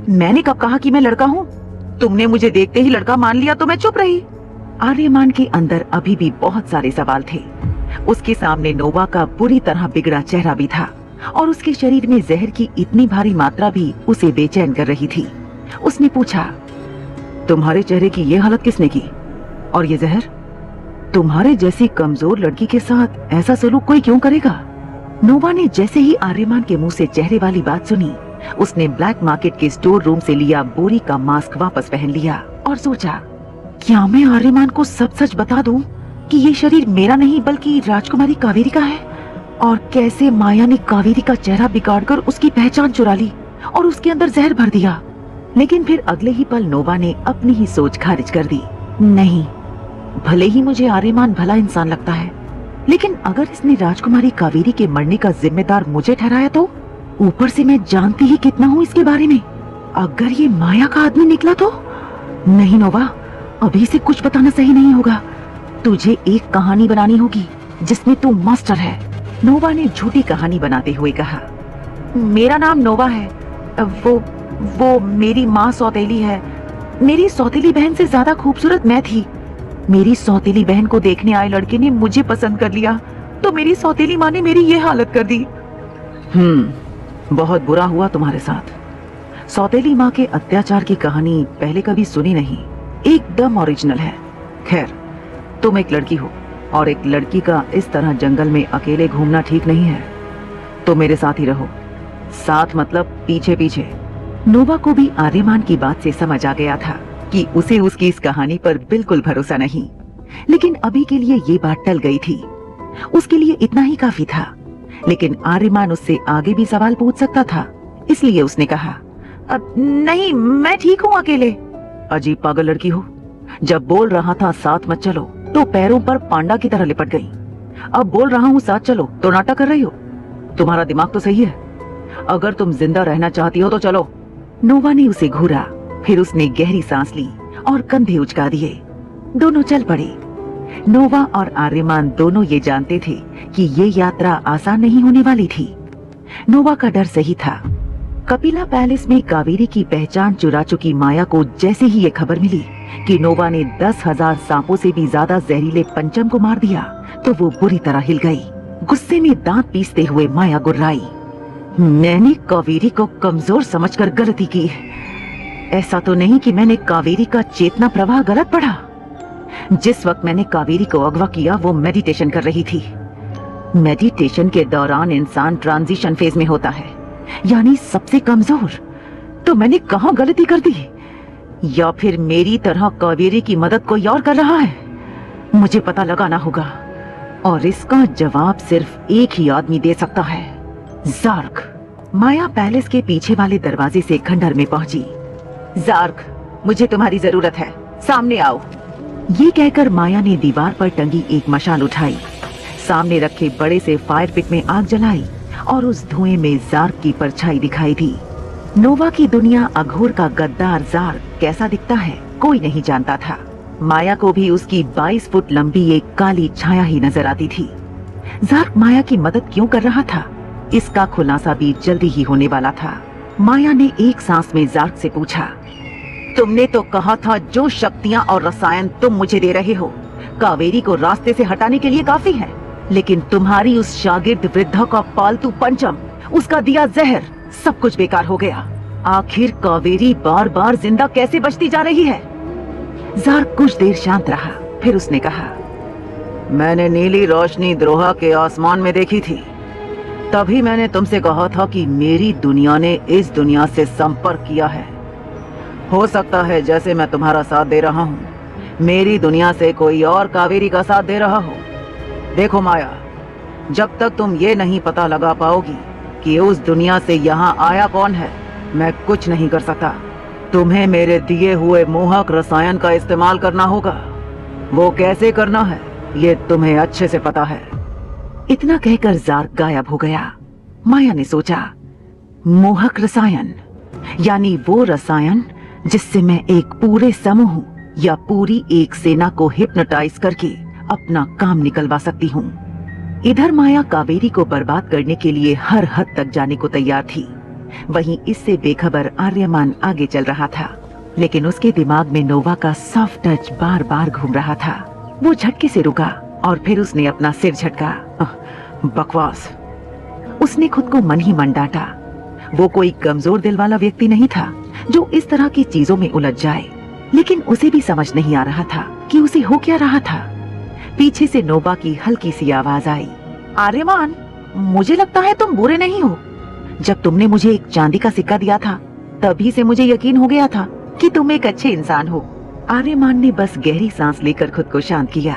मैंने कब कहा कि मैं लड़का हूँ? तुमने मुझे देखते ही लड़का मान लिया तो मैं चुप रही। आर्यमान के अंदर अभी भी बहुत सारे सवाल थे। उसके सामने नोवा का बुरी तरह बिगड़ा चेहरा भी था और उसके शरीर में जहर की इतनी भारी मात्रा भी उसे बेचैन कर रही थी। उसने पूछा, तुम्हारे चेहरे की ये हालत किसने की? और ये जहर? तुम्हारे जैसी कमजोर लड़की के साथ ऐसा सलूक कोई क्यों करेगा? नोवा ने जैसे ही आर्यमान के मुंह से चेहरे वाली बात सुनी, उसने ब्लैक मार्केट के स्टोर रूम से लिया बोरी का मास्क वापस पहन लिया और सोचा, क्या मैं आर्यमान को सब सच बता दूं कि ये शरीर मेरा नहीं बल्कि राजकुमारी कावेरी का है? और कैसे माया ने कावेरी का चेहरा बिगाड़कर उसकी पहचान चुरा ली और उसके अंदर जहर भर दिया। लेकिन फिर अगले ही पल नोवा ने अपनी ही सोच खारिज कर दी। नहीं, भले ही मुझे आर्यमान भला इंसान लगता है, लेकिन अगर इसने राजकुमारी कावेरी के मरने का जिम्मेदार मुझे ठहराया तो? ऊपर से मैं जानती ही कितना हूँ इसके बारे में। अगर ये माया का आदमी निकला तो? नहीं नोवा, अभी से कुछ बताना सही नहीं होगा। तुझे एक कहानी बनानी होगी जिसमें तू मास्टर है। नोवा ने झूठी कहानी बनाते हुए कहा, मेरा नाम नोवा है। वो मेरी माँ सौतेली है। मेरी सौतेली बहन से ज्यादा खूबसूरत मैं थी। मेरी सौतेली बहन को देखने आए लड़के ने मुझे पसंद कर लिया तो मेरी सौतेली माँ ने मेरी ये हालत कर दी। बहुत बुरा हुआ तुम्हारे साथ। सौतेली माँ के अत्याचार की कहानी पहले कभी सुनी नहीं, एकदम ओरिजिनल है। खैर, तुम एक लड़की हो और एक लड़की का इस तरह जंगल में अकेले घूमना ठीक नहीं है, तो मेरे साथ ही रहो। साथ मतलब पीछे पीछे। नोवा को भी आर्यमान की बात से समझ आ गया था कि उसे उसकी इस कहानी पर बिल्कुल भरोसा नहीं, लेकिन अभी के लिए ये बात टल गई थी। उसके लिए इतना ही काफी था। लेकिन आर्यमान उससे आगे भी सवाल पूछ सकता था, इसलिए उसने कहा, अब नहीं, मैं ठीक हूँ अकेले। अजीब पागल लड़की हो। जब बोल रहा था साथ मत चलो तो पैरों पर पांडा की तरह लिपट गई। अब बोल रहा हूँ साथ चलो तो नाटक कर रही हो। तुम्हारा दिमाग तो सही है, अगर तुम जिंदा रहना चाहती हो तो चलो। नोवा ने उसे घूरा, फिर उसने गहरी सांस ली और कंधे उचका दिए। दोनों चल पड़े। नोवा और आर्यमान दोनों ये जानते थे कि ये यात्रा आसान नहीं होने वाली थी। नोवा का डर सही था। कपिला पैलेस में कावेरी की पहचान चुरा चुकी माया को जैसे ही ये खबर मिली कि नोवा ने 10,000 सांपों से भी ज्यादा जहरीले पंचम को मार दिया, तो वो बुरी तरह हिल गई। गुस्से में दांत पीसते हुए माया गुर्राई, मैंने कावेरी को कमजोर समझकर गलती की। ऐसा तो नहीं कि मैंने कावेरी का चेतना प्रवाह गलत पढ़ा। जिस वक्त मैंने कावेरी को अगवा किया वो मेडिटेशन कर रही थी। मेडिटेशन के दौरान इंसान ट्रांजिशन फेज में होता है, यानी सबसे कमजोर। तो मैंने कहाँ गलती कर दी? या फिर मेरी तरह कावेरी की मदद कोई और कर रहा है? मुझे पता लगाना होगा, और इसका जवाब सिर्फ एक ही आदमी दे सकता है, ज़ार्क। माया पैलेस के पीछे वाले दरवाजे से खंडहर में पहुंची। ज़ार्क, मुझे तुम्हारी जरूरत है, सामने आओ। ये कहकर माया ने दीवार पर टंगी एक मशाल उठाई, सामने रखे बड़े से फायर पिट में आग जलाई और उस धुएं में ज़ार्क की परछाई दिखाई दी। नोवा की दुनिया अघोर का गद्दार ज़ार्क कैसा दिखता है कोई नहीं जानता था। माया को भी उसकी 22 फुट लंबी एक काली छाया ही नजर आती थी। ज़ार्क माया की मदद क्यों कर रहा था, इसका खुलासा भी जल्दी ही होने वाला था। माया ने एक सांस में ज़ार्क से पूछा, तुमने तो कहा था जो शक्तियां और रसायन तुम मुझे दे रहे हो कावेरी को रास्ते से हटाने के लिए काफी है, लेकिन तुम्हारी उस शागिर्द वृद्धा का पालतू पंचम, उसका दिया जहर, सब कुछ बेकार हो गया। आखिर कावेरी बार बार जिंदा कैसे बचती जा रही है? ज़ार्क कुछ देर शांत रहा, फिर उसने कहा, मैंने नीली रोशनी द्रोहा के आसमान में देखी थी। तभी मैंने तुमसे कहा था कि मेरी दुनिया ने इस दुनिया से संपर्क किया है। हो सकता है जैसे मैं तुम्हारा साथ दे रहा हूँ, मेरी दुनिया से कोई और कावेरी का साथ दे रहा हो। देखो माया, जब तक तुम ये नहीं पता लगा पाओगी कि उस दुनिया से यहाँ आया कौन है, मैं कुछ नहीं कर सकता। तुम्हें मेरे दिए हुए मोहक रसायन का इस्तेमाल करना होगा। वो कैसे करना है ये तुम्हें अच्छे से पता है। इतना कहकर ज़ार्क गायब हो गया। माया ने सोचा, मोहक रसायन यानी वो रसायन जिससे मैं एक पूरे समूह या पूरी एक सेना को हिप्नोटाइज करके अपना काम निकलवा सकती हूँ। इधर माया कावेरी को बर्बाद करने के लिए हर हद तक जाने को तैयार थी। वहीं इससे बेखबर आर्यमान आगे चल रहा था, लेकिन उसके दिमाग में नोवा का सॉफ्ट टच बार बार घूम रहा था। वो झटके से रुका और फिर उसने अपना सिर झटका। बकवास। उसने खुद को मन ही मन डांटा। वो कोई कमजोर दिल वाला व्यक्ति नहीं था जो इस तरह की चीजों में उलझ जाए, लेकिन उसे भी समझ नहीं आ रहा था कि उसे हो क्या रहा था। पीछे से नोवा की हल्की सी आवाज आई, आर्यमान, मुझे लगता है तुम बुरे नहीं हो। जब तुमने मुझे एक चांदी का सिक्का दिया था तभी से मुझे यकीन हो गया था कि तुम एक अच्छे इंसान हो। आर्यमान ने बस गहरी सांस लेकर खुद को शांत किया।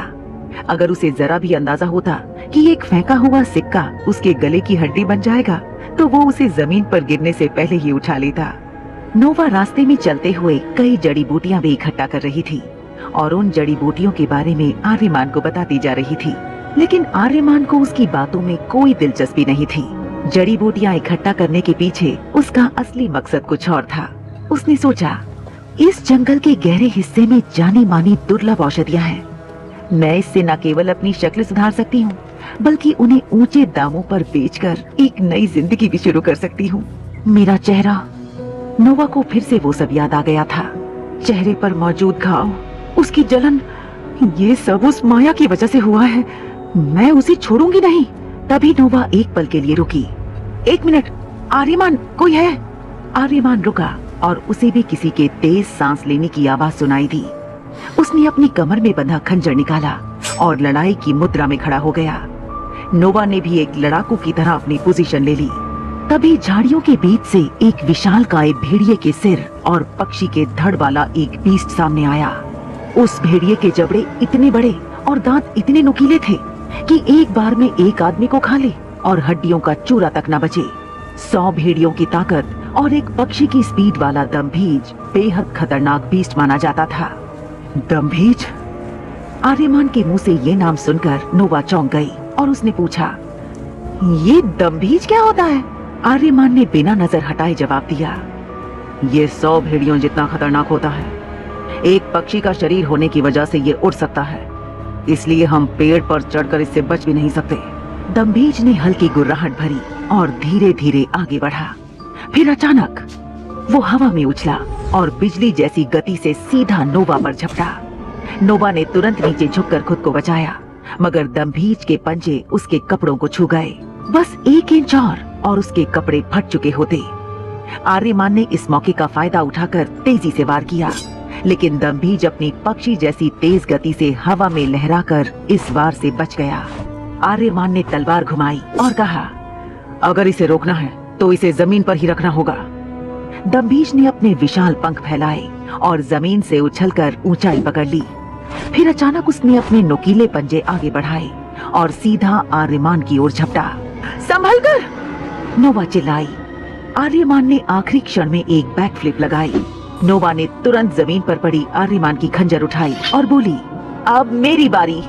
अगर उसे जरा भी अंदाजा होता कि एक फेंका हुआ सिक्का उसके गले की हड्डी बन जाएगा तो वो उसे जमीन पर गिरने से पहले ही उठा लेता। नोवा रास्ते में चलते हुए कई जड़ी बूटियां भी इकट्ठा कर रही थी और उन जड़ी बूटियों के बारे में आर्यमान को बताती जा रही थी, लेकिन आर्यमान को उसकी बातों में कोई दिलचस्पी नहीं थी। जड़ी बूटियां इकट्ठा करने के पीछे उसका असली मकसद कुछ और था। उसने सोचा, इस जंगल के गहरे हिस्से में जानी मानी दुर्लभ औषधियां हैं। मैं इससे न केवल अपनी शक्ल सुधार सकती हूँ बल्कि उन्हें ऊंचे दामों पर बेचकर एक नई जिंदगी भी शुरू कर सकती हूँ। मेरा चेहरा। नोवा को फिर से वो सब याद आ गया था। चेहरे पर मौजूद घाव, उसकी जलन, ये सब उस माया की वजह से हुआ है। मैं उसे छोड़ूंगी नहीं। तभी नोवा एक पल के लिए रुकी। एक मिनट, आर्यमान, कोई है? आर्यमान रुका और उसे भी किसी के तेज सांस लेने की आवाज सुनाई दी। उसने अपनी कमर में बंधा खंजर निकाला और लड़ाई की मुद्रा में खड़ा हो गया। नोवा ने भी एक लड़ाकू की तरह अपनी पोजीशन ले ली। तभी झाड़ियों के बीच से एक विशालकाय भेड़िए के सिर और पक्षी के धड़ वाला एक बीस्ट सामने आया। उस भेड़िए के जबड़े इतने बड़े और दांत इतने नुकीले थे कि एक बार में एक आदमी को खा ले और हड्डियों का चूरा तक न बचे। 100 भेड़ियों की ताकत और एक पक्षी की स्पीड वाला दम्भीज बेहद खतरनाक बीस्ट माना जाता था। दम्भीज? आर्यमान के मुंह से ये नाम सुनकर नोवा चौंक गई और उसने पूछा, ये दम्भीज क्या होता है? आर्यमान ने बिना नजर हटाए जवाब दिया, ये 100 भेड़ियों जितना खतरनाक होता है। एक पक्षी का शरीर होने की वजह से ये उड़ सकता है, इसलिए हम पेड़ पर चढ़कर इससे बच भी नहीं सकते। दम्भीज ने हल्की गुर्राहट भरी और धीरे धीरे आगे बढ़ा। फिर अचानक वो हवा में उछला और बिजली जैसी गति से सीधा नोवा पर झपटा। नोवा ने तुरंत नीचे झुककर खुद को बचाया, मगर दम्भीज के पंजे उसके कपड़ों को छू गए। बस 1 इंच और उसके कपड़े फट चुके होते। आर्यमान ने इस मौके का फायदा उठाकर तेजी से वार किया, लेकिन दम्भीज अपनी पक्षी जैसी तेज गति से हवा में लहराकर इस वार से बच गया। आर्यमान ने तलवार घुमाई और कहा, अगर इसे रोकना है तो इसे जमीन पर ही रखना होगा। दम्भीज ने अपने विशाल पंख फैलाए और जमीन से उछलकर ऊंचाई पकड़ ली। फिर अचानक उसने अपने नुकीले पंजे आगे बढ़ाए और सीधा आर्यमान की ओर झपटा। संभल कर! नोवा चिल्लाई। आर्यमान ने आखिरी क्षण में एक बैक फ्लिप लगाई। नोवा ने तुरंत जमीन पर पड़ी आर्यमान की खंजर उठाई और बोली, अब मेरी बारी।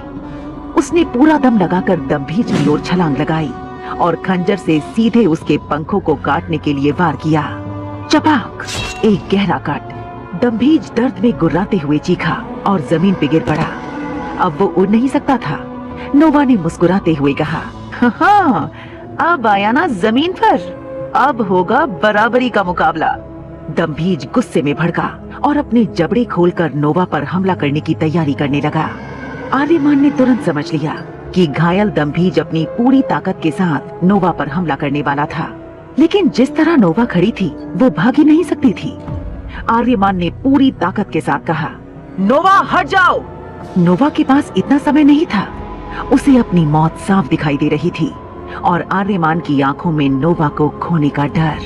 उसने पूरा दम लगाकर दम्भीज की ओर छलांग लगाई और खंजर से सीधे उसके पंखों को काटने के लिए वार किया। चपाक! एक गहरा कट। दम्भीज दर्द में गुर्राते हुए चीखा और जमीन पे गिर पड़ा। अब वो उड़ नहीं सकता था। नोवा ने मुस्कुराते हुए कहा, हाँ, अब आया ना जमीन पर, अब होगा बराबरी का मुकाबला। दम्भीज गुस्से में भड़का और अपने जबड़े खोलकर नोवा पर हमला करने की तैयारी करने लगा। आर्यमान ने तुरंत समझ लिया कि घायल दम्भीज अपनी पूरी ताकत के साथ नोवा पर हमला करने वाला था, लेकिन जिस तरह नोवा खड़ी थी वो भाग ही नहीं सकती थी। आर्यमान ने पूरी ताकत के साथ कहा, नोवा हट जाओ। नोवा के पास इतना समय नहीं था। उसे अपनी मौत साफ दिखाई दे रही थी और आर्यमान की आंखों में नोवा को खोने का डर।